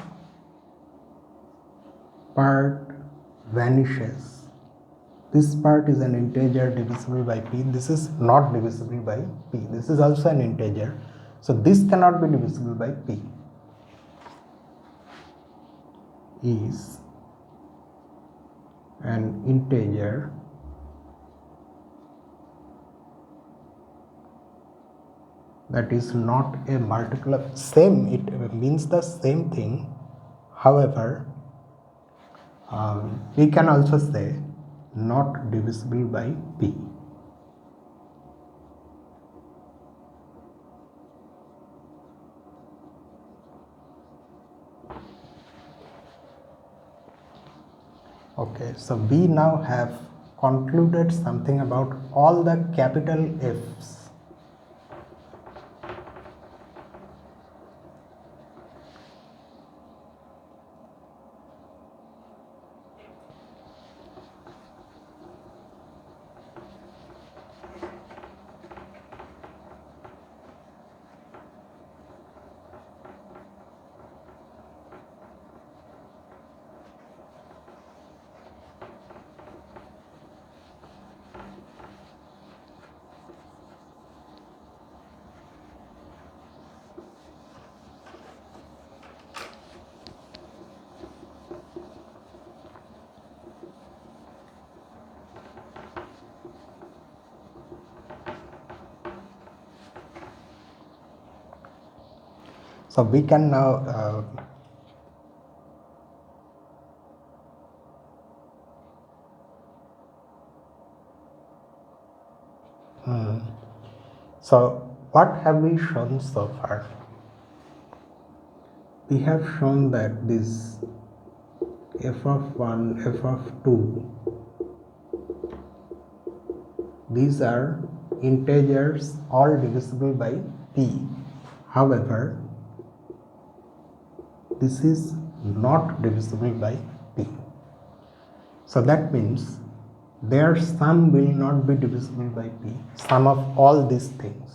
part vanishes. This part is an integer divisible by p. This is not divisible by p. This is also an integer. So this cannot be divisible by p. Is an integer that is not a multiple of same, it means the same thing. However, we can also say not divisible by p. Okay, so we now have concluded something about all the capital F's. So we can now so what have we shown so far? We have shown that this f of 1, f of 2, these are integers all divisible by p. However, this is not divisible by p. So that means their sum will not be divisible by p, sum of all these things.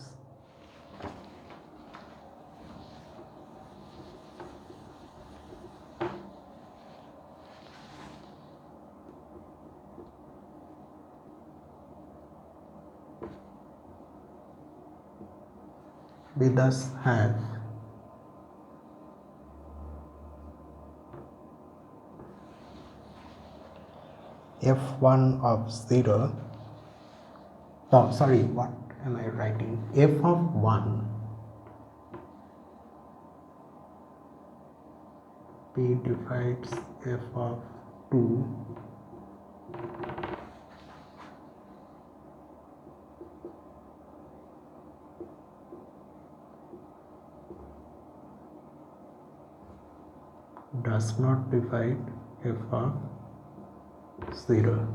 We thus have f1 of 0, no sorry, what am I writing? F of 1 p divides f of 2 does not divide f of 0,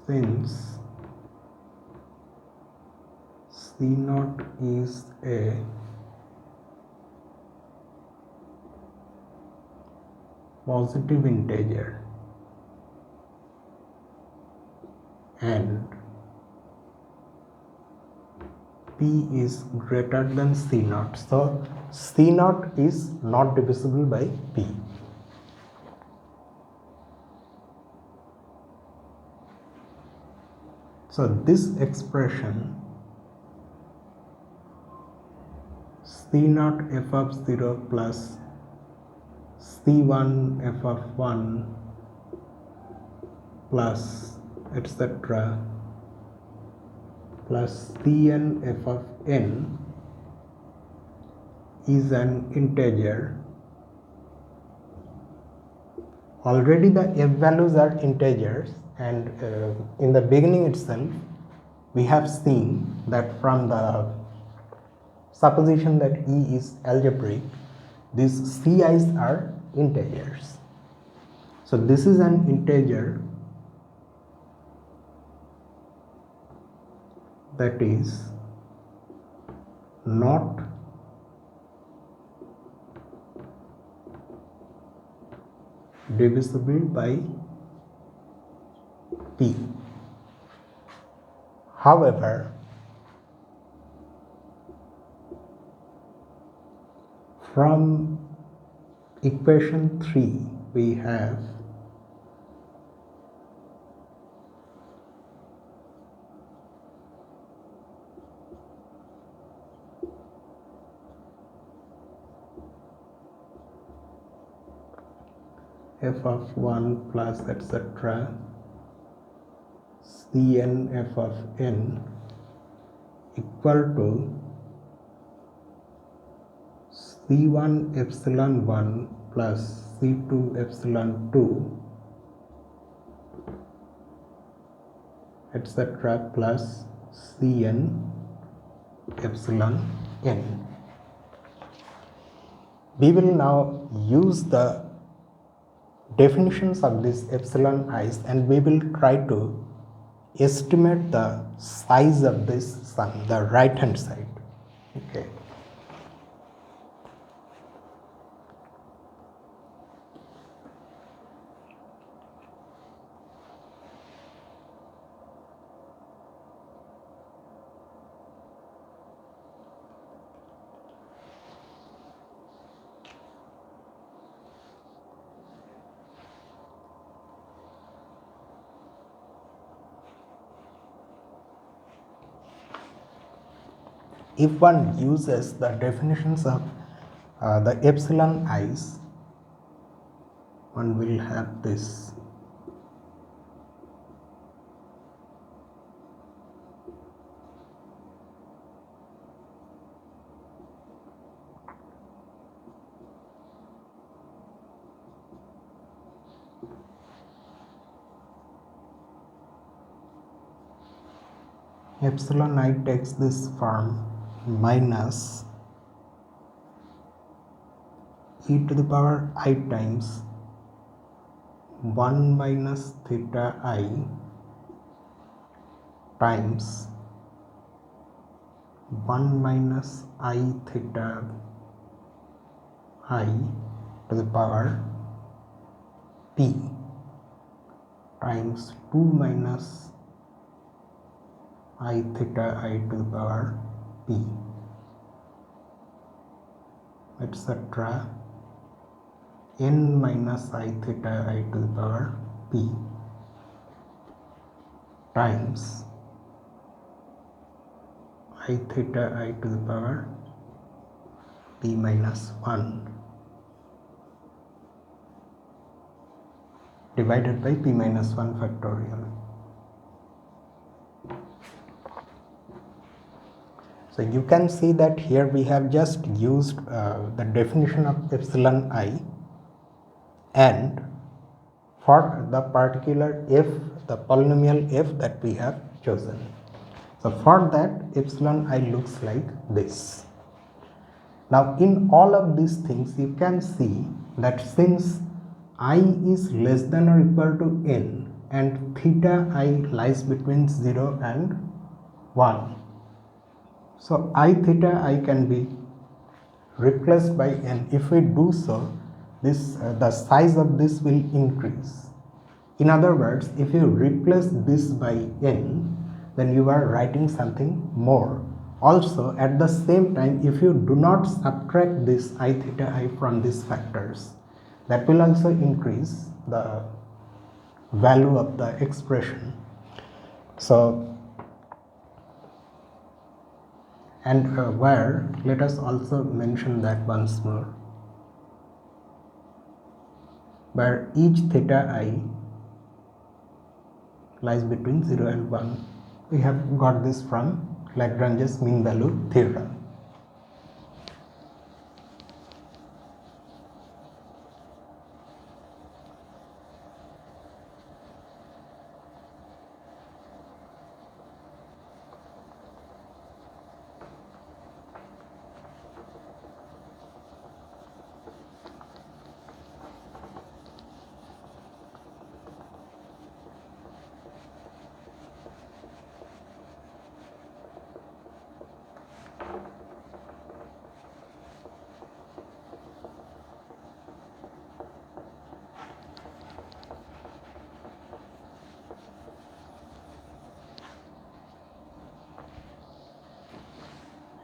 since C0 is a positive integer and p is greater than C0, so C0 is not divisible by p. So this expression C0 f of 0 plus C1 f of 1 plus etc plus Cn f of n is an integer. Already the f values are integers, and in the beginning itself we have seen that from the supposition that E is algebraic, these Ci's are integers. So this is an integer that is not divisible by p. However, from equation 3 we have f of 1 plus etc Cn f of n equal to C1 epsilon 1 plus C2 epsilon 2 etc plus Cn epsilon n. We will now use the definitions of these epsilon i's and we will try to estimate the size of this sum, the right hand side. Okay. If one uses the definitions of the epsilon i's, one will have this. epsilon I takes this form minus e to the power I times 1 minus theta I times 1 minus I theta I to the power p times 2 minus I theta I to the power p, etc. n minus I theta I to the power p times I theta I to the power p minus 1 divided by p minus 1 factorial. So you can see that here we have just used the definition of epsilon I, and for the particular f, the polynomial f that we have chosen. So for that, epsilon I looks like this. Now in all of these things you can see that since I is less than or equal to n and theta I lies between 0 and 1, so I theta I can be replaced by n. If we do so, this the size of this will increase. In other words, if you replace this by n, then you are writing something more. Also, at the same time, if you do not subtract this I theta I from these factors, that will also increase the value of the expression. So, and where, let us also mention that once more, where each theta I lies between 0 and 1. We have got this from Lagrange's mean value theorem.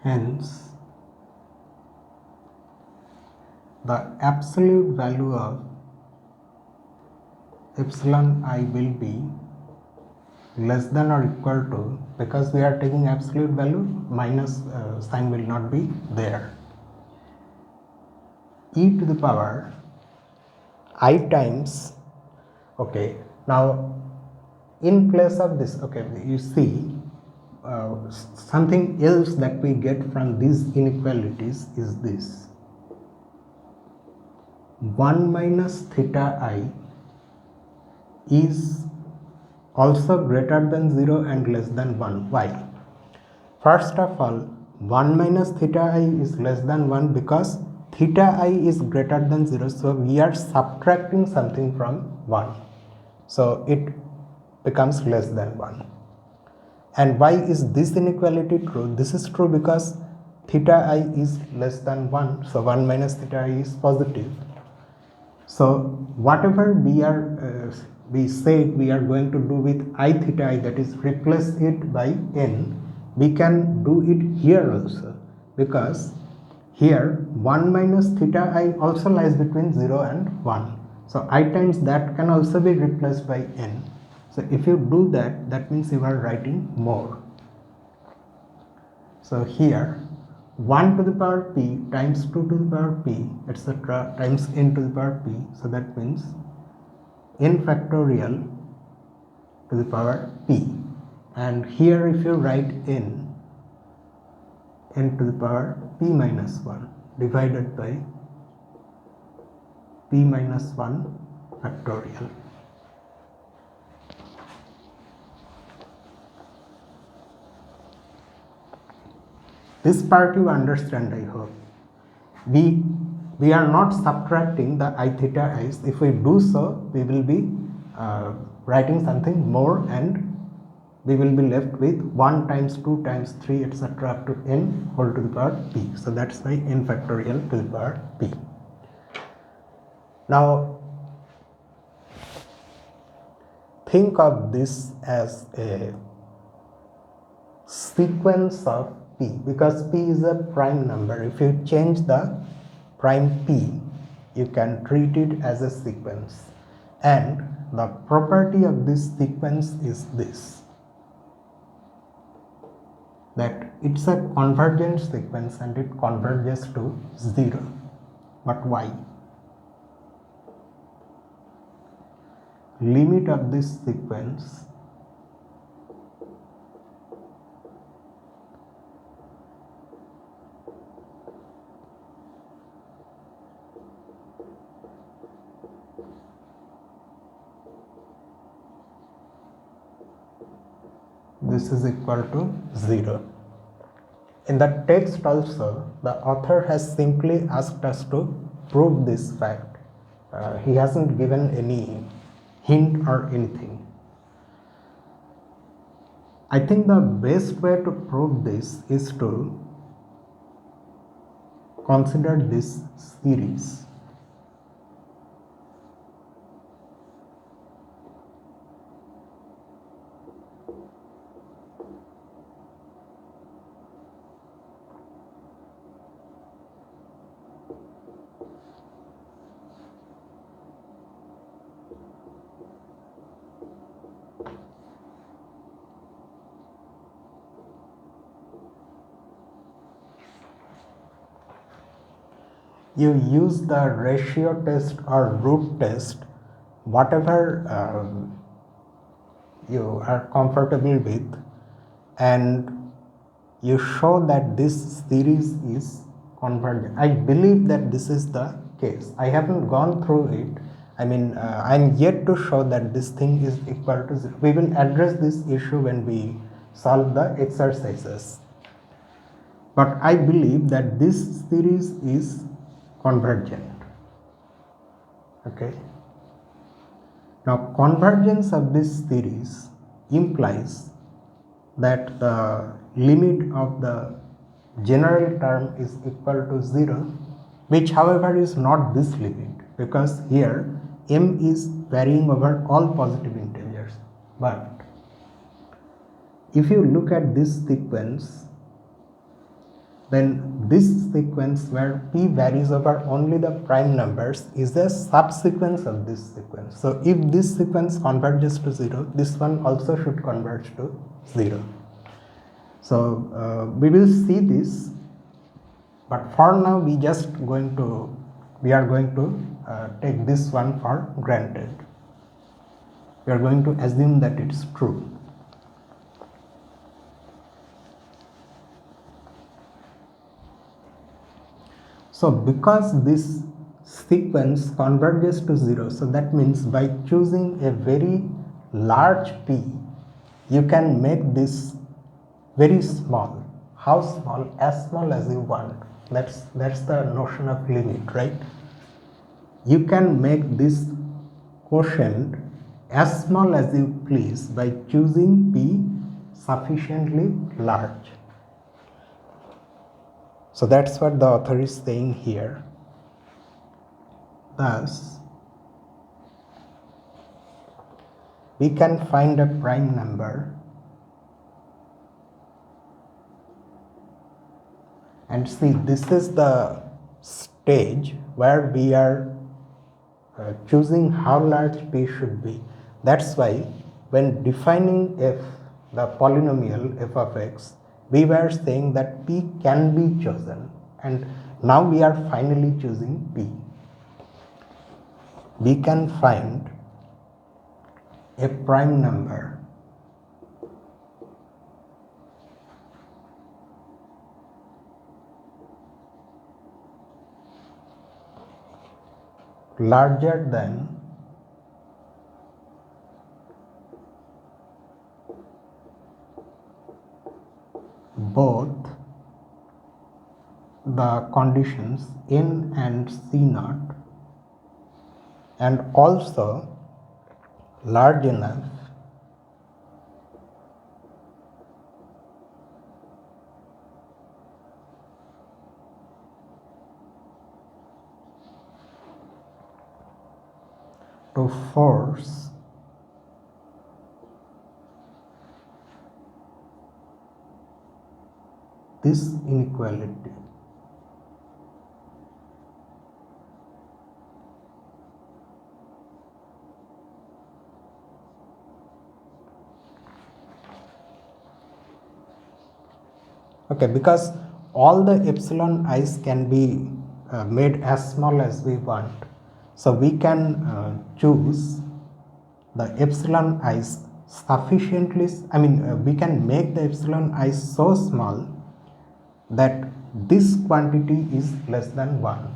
Hence, the absolute value of epsilon I will be less than or equal to, because we are taking absolute value, minus sign will not be there, e to the power I times, okay, now in place of this, okay, you see something else that we get from these inequalities is this: 1 minus theta I is also greater than 0 and less than 1. Why? First of all, 1 minus theta I is less than 1 because theta I is greater than 0, so we are subtracting something from 1, so it becomes less than 1. And why is this inequality true? This is true because theta I is less than 1, so 1 minus theta I is positive. So whatever we said we are going to do with I theta I, that is replace it by n, we can do it here also, because here 1 minus theta I also lies between 0 and 1, so I times that can also be replaced by n. So if you do that, that means you are writing more. So here 1 to the power p times 2 to the power p, etc. times n to the power p, so that means n factorial to the power p, and here if you write n to the power p minus 1 divided by p minus 1 factorial. This part you understand, I hope. We are not subtracting the I theta i's. If we do so, we will be writing something more, and we will be left with 1 times 2 times 3 etc. up to n whole to the power p. So that's why n factorial to the power p. Now think of this as a sequence of p, because p is a prime number. If you change the prime p, you can treat it as a sequence, and the property of this sequence is this, that it's a convergent sequence and it converges to 0. But why? Limit of this sequence this is equal to 0. In the text also, the author has simply asked us to prove this fact. He hasn't given any hint or anything. I think the best way to prove this is to consider this series. You use the ratio test or root test, whatever you are comfortable with, and you show that this series is convergent. I believe that this is the case. I haven't gone through it. I mean, I'm yet to show that this thing is equal to 0. We will address this issue when we solve the exercises. But I believe that this series is convergent. Okay. Now, convergence of this series implies that the limit of the general term is equal to 0, which however is not this limit, because here m is varying over all positive integers. But if you look at this sequence, then this sequence where p varies over only the prime numbers is a subsequence of this sequence. So if this sequence converges to 0, this one also should converge to 0. So we will see this, but for now we are going to take this one for granted. We are going to assume that it's true. So because this sequence converges to 0, so that means by choosing a very large p, you can make this very small. How small? As small as you want. That's the notion of limit, right? You can make this quotient as small as you please by choosing p sufficiently large. So that's what the author is saying here. Thus, we can find a prime number and see, this is the stage where we are choosing how large p should be. That's why when defining the polynomial f of x, we were saying that p can be chosen, and now we are finally choosing p. We can find a prime number larger than both the conditions n and c naught and also large enough to force this inequality. Okay, because all the epsilon i's can be made as small as we want, so we can choose the epsilon i's sufficiently, we can make the epsilon i's so small that this quantity is less than 1.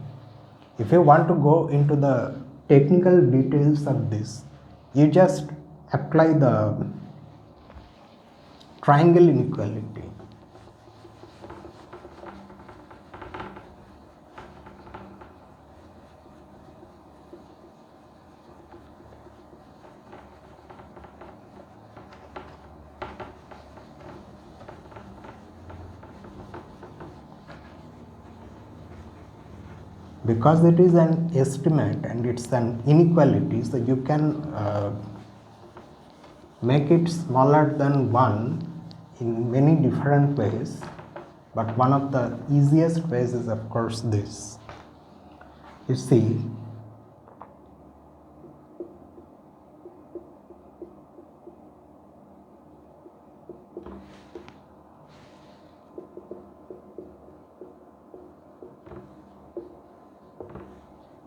If you want to go into the technical details of this, you just apply the triangle inequality. Because it is an estimate and it's an inequality, so you can make it smaller than 1 in many different ways, but one of the easiest ways is of course this. You see,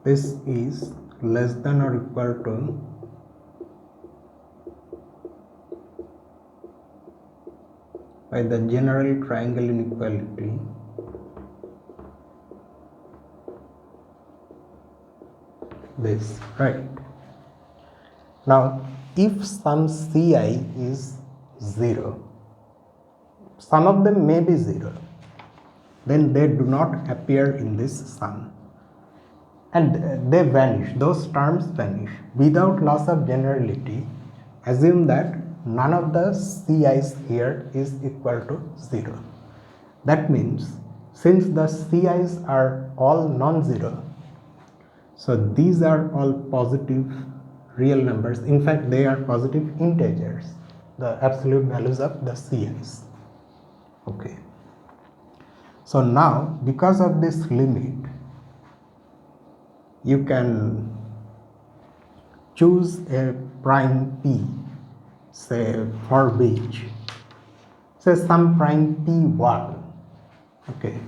this is less than or equal to by the general triangle inequality this, right? Now, if some ci is 0, some of them may be 0, then they do not appear in this sum and they vanish, those terms vanish. Without loss of generality, assume that none of the ci's here is equal to 0. That means since the ci's are all non-zero, so these are all positive real numbers. In fact, they are positive integers, the absolute values of the ci's. Okay. So now, because of this limit, you can choose a prime p, say for which, say some prime p1, okay,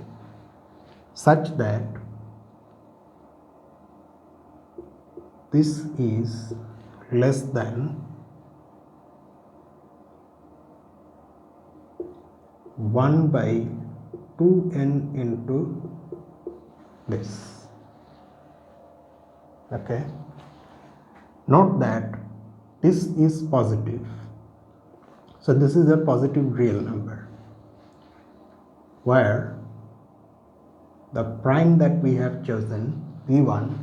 such that this is less than 1 by 2n into this. Okay, note that this is positive, so this is a positive real number where the prime that we have chosen p1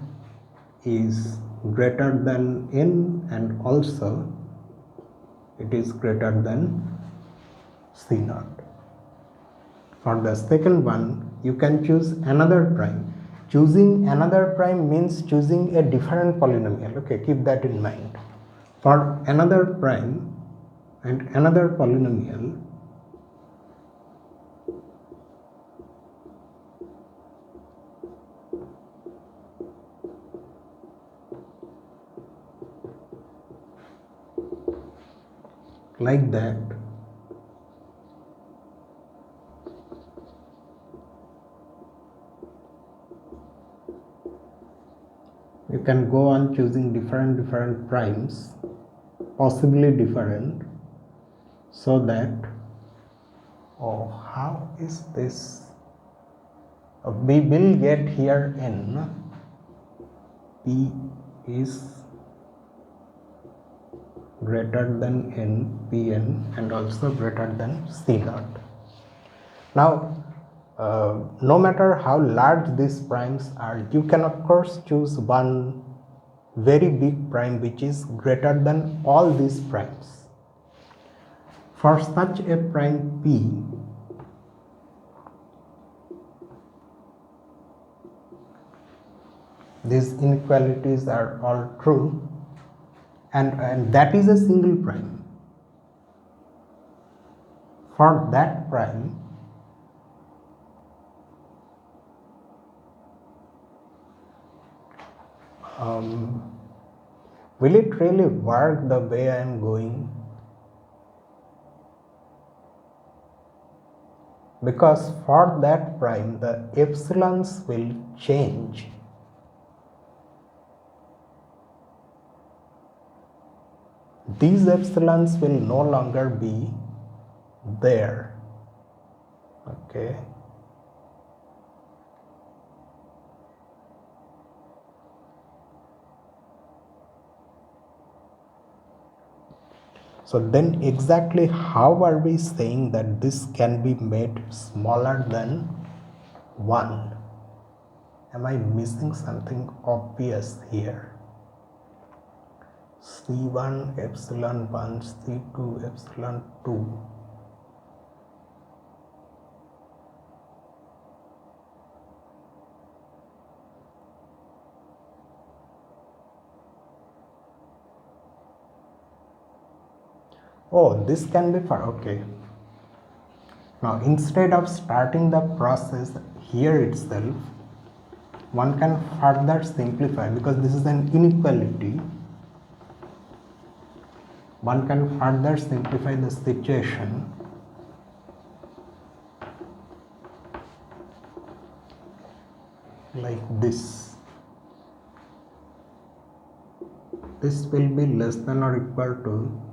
is greater than n and also it is greater than c0. For the second one, you can choose another prime. Choosing another prime means choosing a different polynomial. Okay, keep that in mind. For another prime and another polynomial, like that, you can go on choosing different primes, possibly different, so that, oh, how is this? We will get here n, p is greater than n, pn, and also greater than c0. Now, no matter how large these primes are, you can of course choose one very big prime which is greater than all these primes. For such a prime P, these inequalities are all true, and that is a single prime. For that prime, will it really work the way I am going? Because for that prime, the epsilons will change. These epsilons will no longer be there. Okay. So then exactly how are we saying that this can be made smaller than 1? Am I missing something obvious here? C1 epsilon 1, C2 epsilon 2. Oh, this can be for, okay. Now instead of starting the process here itself, one can further simplify, because this is an inequality. One can further simplify the situation like this. This will be less than or equal to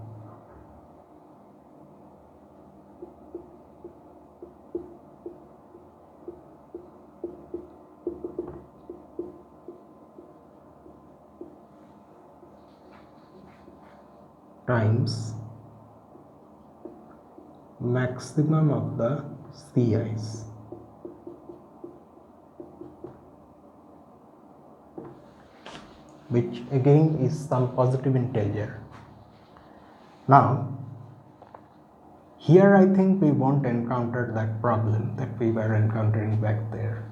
times maximum of the CIs. Which again is some positive integer. Now, here I think we won't encounter that problem that we were encountering back there.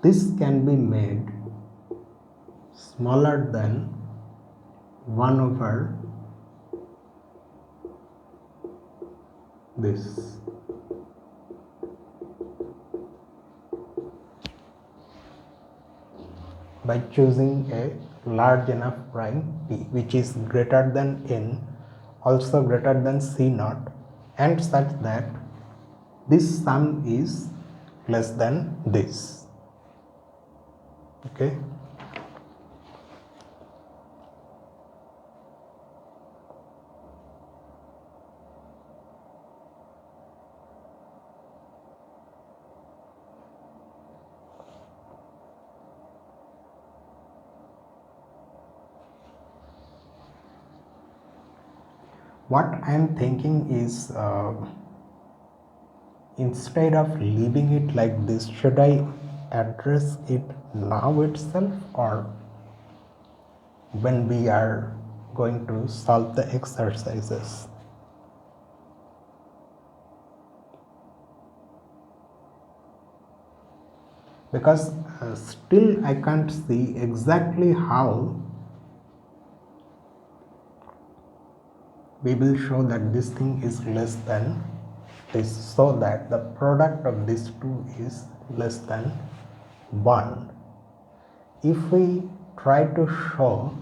This can be made smaller than 1 over this. By choosing a large enough prime P which is greater than n, also greater than C naught, and such that this sum is less than this. Okay. What I am thinking is, instead of leaving it like this, should I address it now itself or when we are going to solve the exercises? Because still I can't see exactly how we will show that this thing is less than this, so that the product of these two is less than 1. If we try to show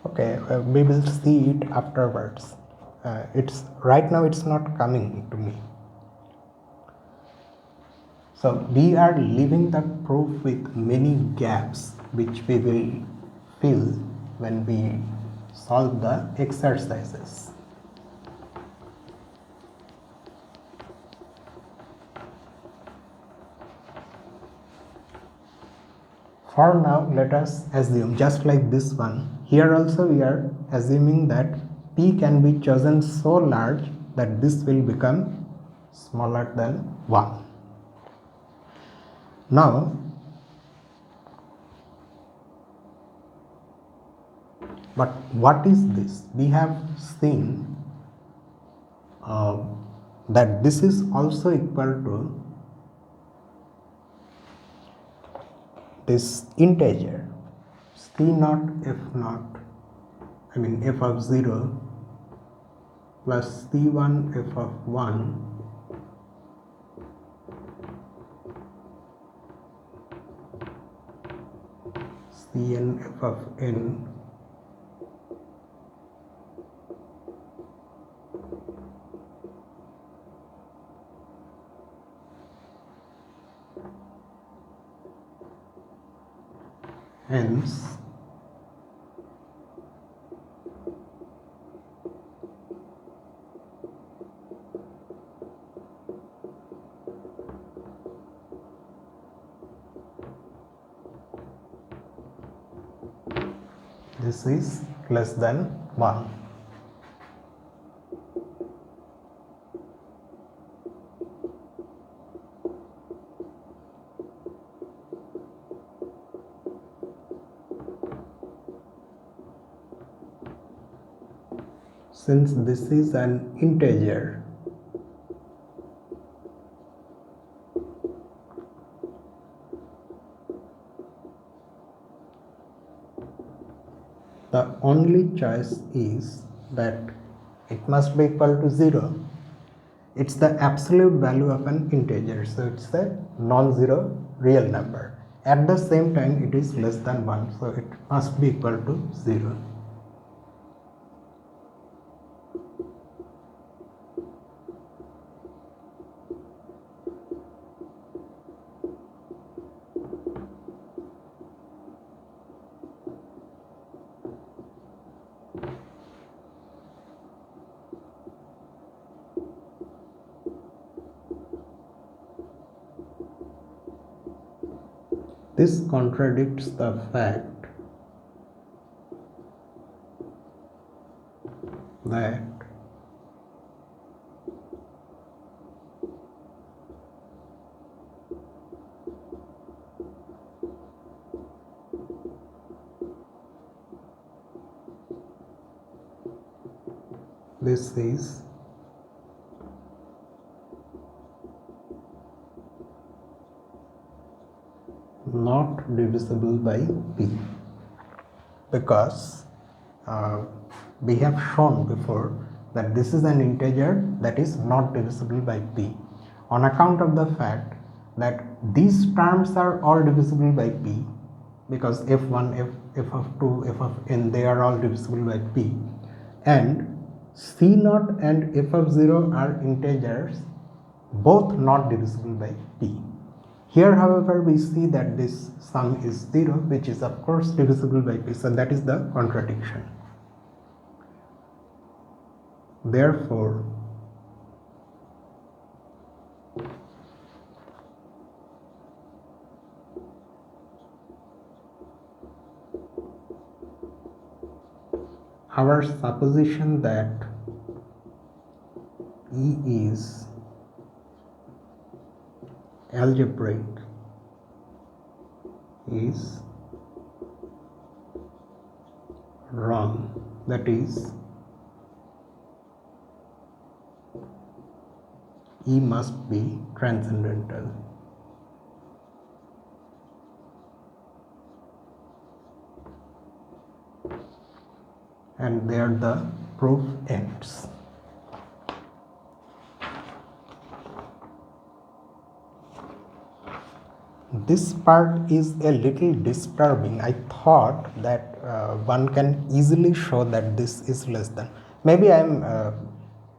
okay, we will see it afterwards. It's right now it's not coming to me. So we are leaving the proof with many gaps which we will fill when we solve the exercises. For now, let us assume, just like this one, here also we are assuming that P can be chosen so large that this will become smaller than 1. Now, but what is this? We have seen that this is also equal to this integer c naught f naught, I mean f of 0 plus c1 f of 1 cn f of n hence this is less than 1. Since this is an integer, the only choice is that it must be equal to 0. It's the absolute value of an integer, so it's a non-zero real number. At the same time, it is less than 1, so it must be equal to 0. This contradicts the fact that this is not divisible by p, because we have shown before that this is an integer that is not divisible by p on account of the fact that these terms are all divisible by p, because f1, f of 2, f of n, they are all divisible by p, and c0 and f of 0 are integers both not divisible by p. Here, however, we see that this sum is 0, which is of course divisible by p, so that is the contradiction. Therefore, our supposition that E is algebraic is wrong. That is, E must be transcendental. And there the proof ends. This part is a little disturbing. I thought that one can easily show that this is less than. Maybe I am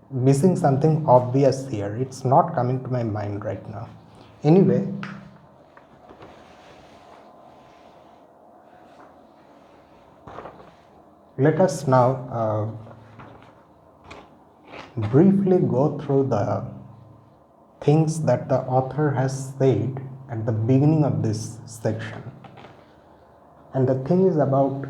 missing something obvious here. It's not coming to my mind right now. Anyway, let us now briefly go through the things that the author has said at the beginning of this section. And the thing is about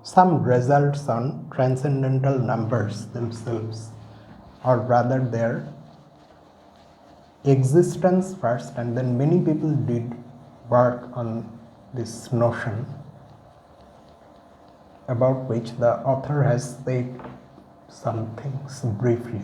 some results on transcendental numbers themselves, or rather their existence first, and then many people did work on this notion about which the author has said some things briefly.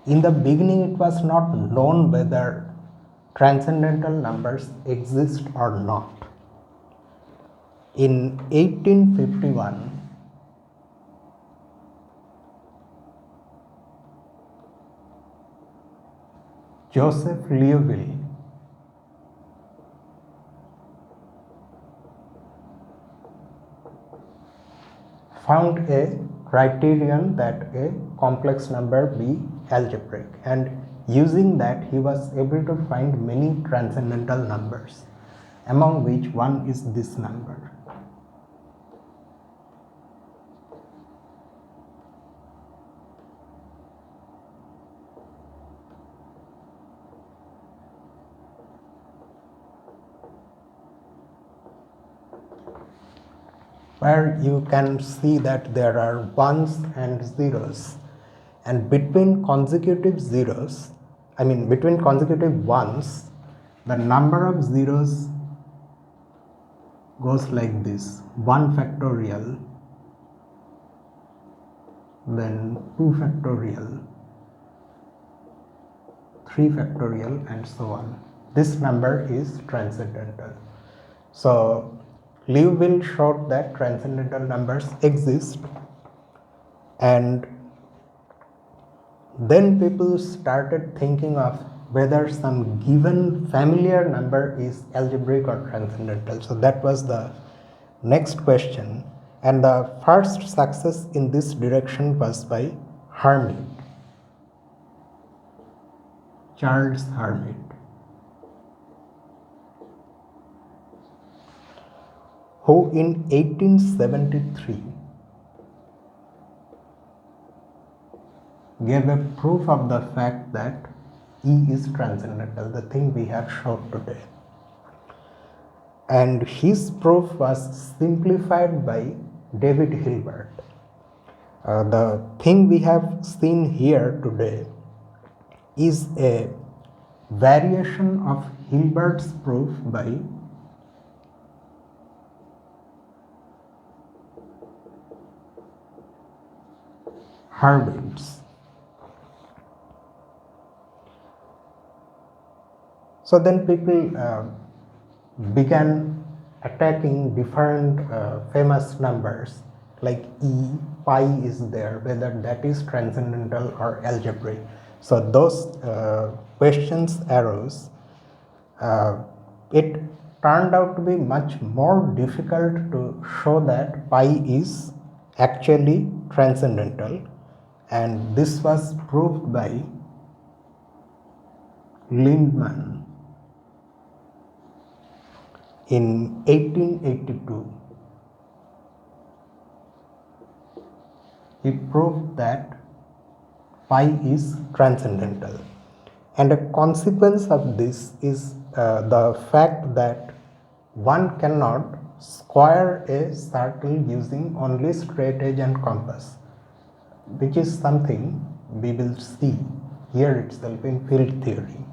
In the beginning, it was not known whether transcendental numbers exist or not. In 1851, Joseph Liouville found a criterion that a complex number be algebraic, and using that he was able to find many transcendental numbers, among which one is this number. Where you can see that there are ones and zeros, and between consecutive zeros, between consecutive ones, the number of zeros goes like this: 1 factorial, then 2 factorial, 3 factorial, and so on. This number is transcendental. So Liouville showed that transcendental numbers exist, and then people started thinking of whether some given familiar number is algebraic or transcendental. So that was the next question, and the first success in this direction was by Hermite, Charles Hermite. Who in 1873 gave a proof of the fact that E is transcendental, the thing we have shown today. And his proof was simplified by David Hilbert. The thing we have seen here today is a variation of Hilbert's proof by Hurwitz. So then people began attacking different famous numbers like E, pi is there, whether that is transcendental or algebraic. So those questions arose. It turned out to be much more difficult to show that pi is actually transcendental, and this was proved by Lindemann in 1882. He proved that pi is transcendental, and a consequence of this is the fact that one cannot square a circle using only straight edge and compass, which is something we will see here itself in field theory.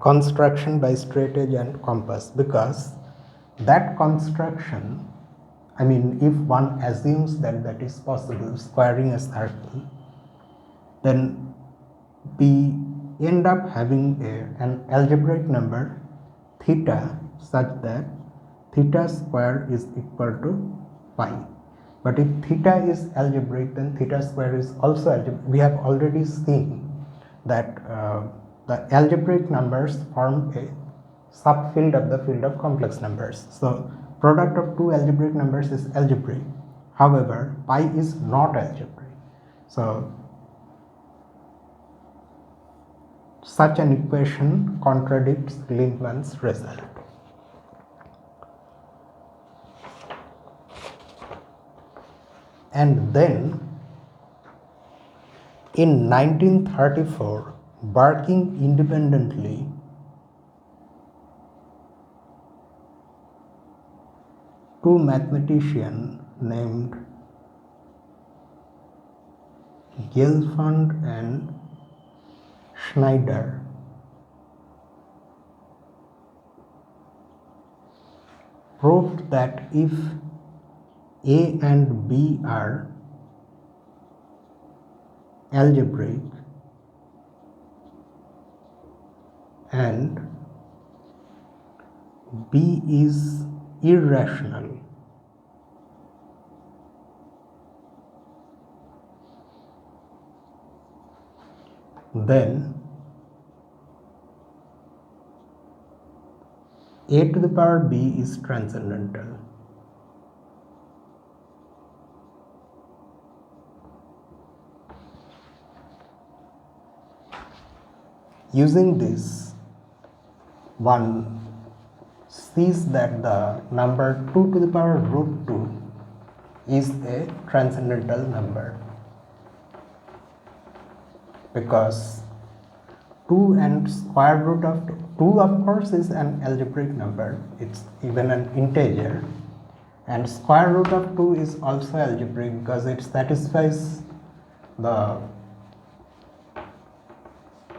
Construction by straight edge and compass, because that construction, if one assumes that that is possible, squaring a circle, then we end up having an algebraic number theta such that theta square is equal to pi. But if theta is algebraic, then theta square is also algebraic. We have already seen that the algebraic numbers form a subfield of the field of complex numbers. So product of two algebraic numbers is algebraic. However, pi is not algebraic. So such an equation contradicts Liebman's result. And then in 1934, working independently, two mathematicians named Gelfand and Schneider proved that if A and B are algebraic and B is irrational, then A to the power B is transcendental. Using this, one sees that the number 2 to the power root 2 is a transcendental number, because 2 and square root of 2 of course is an algebraic number, it's even an integer, and square root of 2 is also algebraic because it satisfies the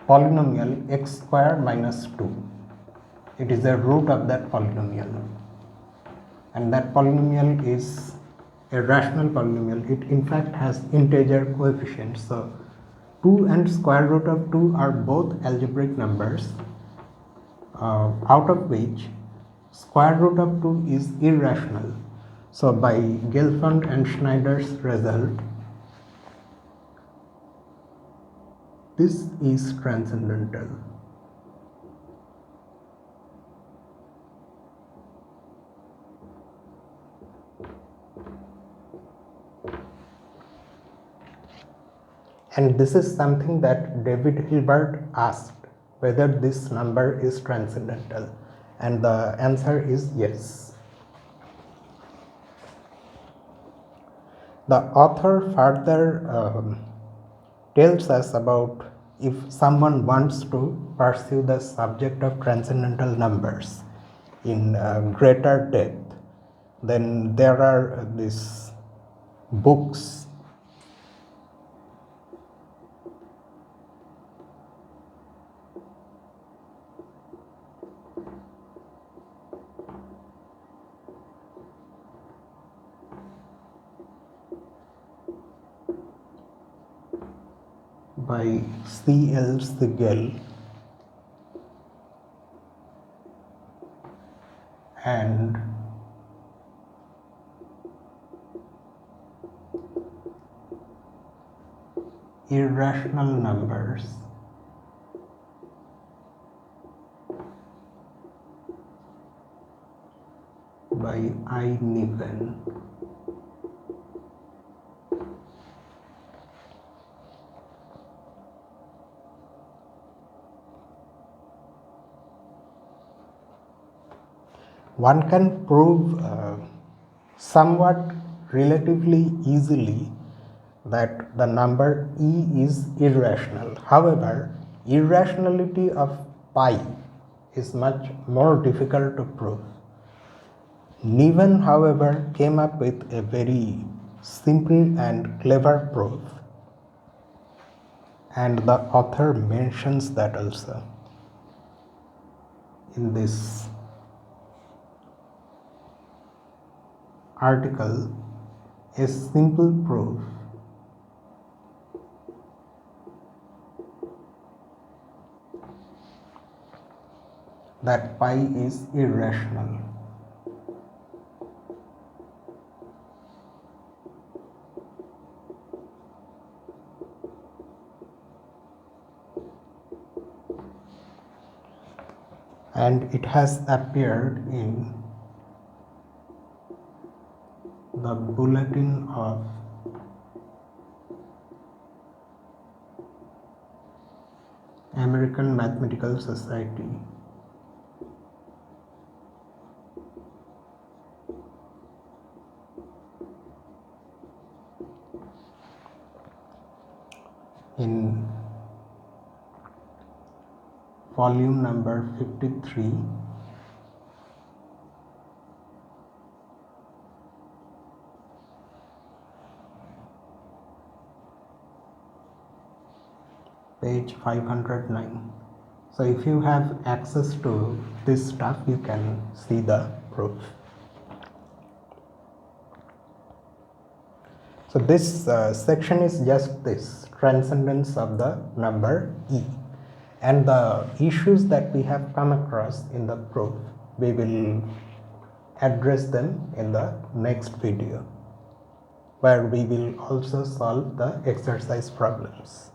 polynomial x square minus 2. It is the root of that polynomial, and that polynomial is a rational polynomial. It in fact has integer coefficients. So 2 and square root of 2 are both algebraic numbers, out of which square root of 2 is irrational. So by Gelfand and Schneider's result, this is transcendental. And this is something that David Hilbert asked, whether this number is transcendental, and the answer is yes. The author further tells us about if someone wants to pursue the subject of transcendental numbers in greater depth, then there are these books by C.L. Siegel and Irrational Numbers by I. Niven. One can prove somewhat relatively easily that the number E is irrational. However, irrationality of pi is much more difficult to prove. Niven, however, came up with a very simple and clever proof, and the author mentions that also in this article, a simple proof that pi is irrational. And it has appeared in the Bulletin of American Mathematical Society. In volume number 53, page 509. So if you have access to this stuff, you can see the proof. So this section is just this transcendence of the number e, and the issues that we have come across in the proof, we will address them in the next video, where we will also solve the exercise problems.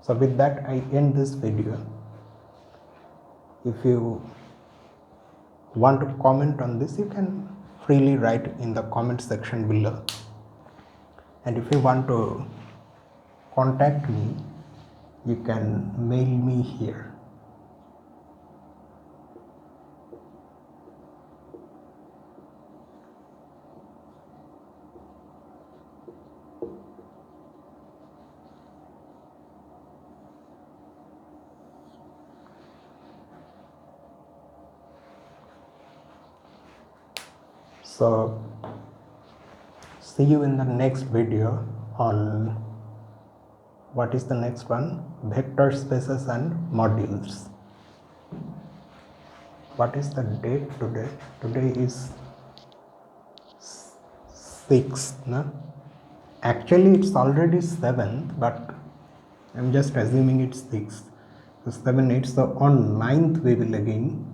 So with that, I end this video. If you want to comment on this, you can freely write in the comment section below. And if you want to contact me, you can mail me here. So see you in the next video on what is the next one? Vector spaces and modules. What is the date today? Today is 6th, no? Actually it's already 7th, but I'm just assuming it's 6th. So 7, 8, so on 9th we will again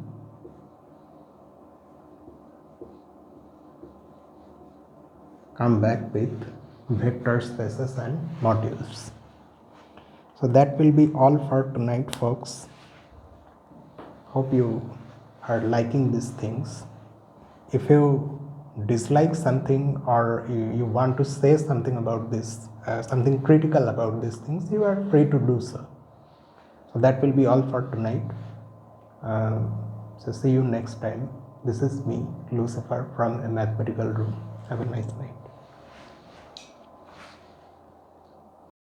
come back with vector spaces and modules. So that will be all for tonight, folks. Hope you are liking these things. If you dislike something or you want to say something about this, something critical about these things, you are free to do so. So that will be all for tonight. So see you next time. This is me, Lucifer, from a mathematical room. Have a nice night.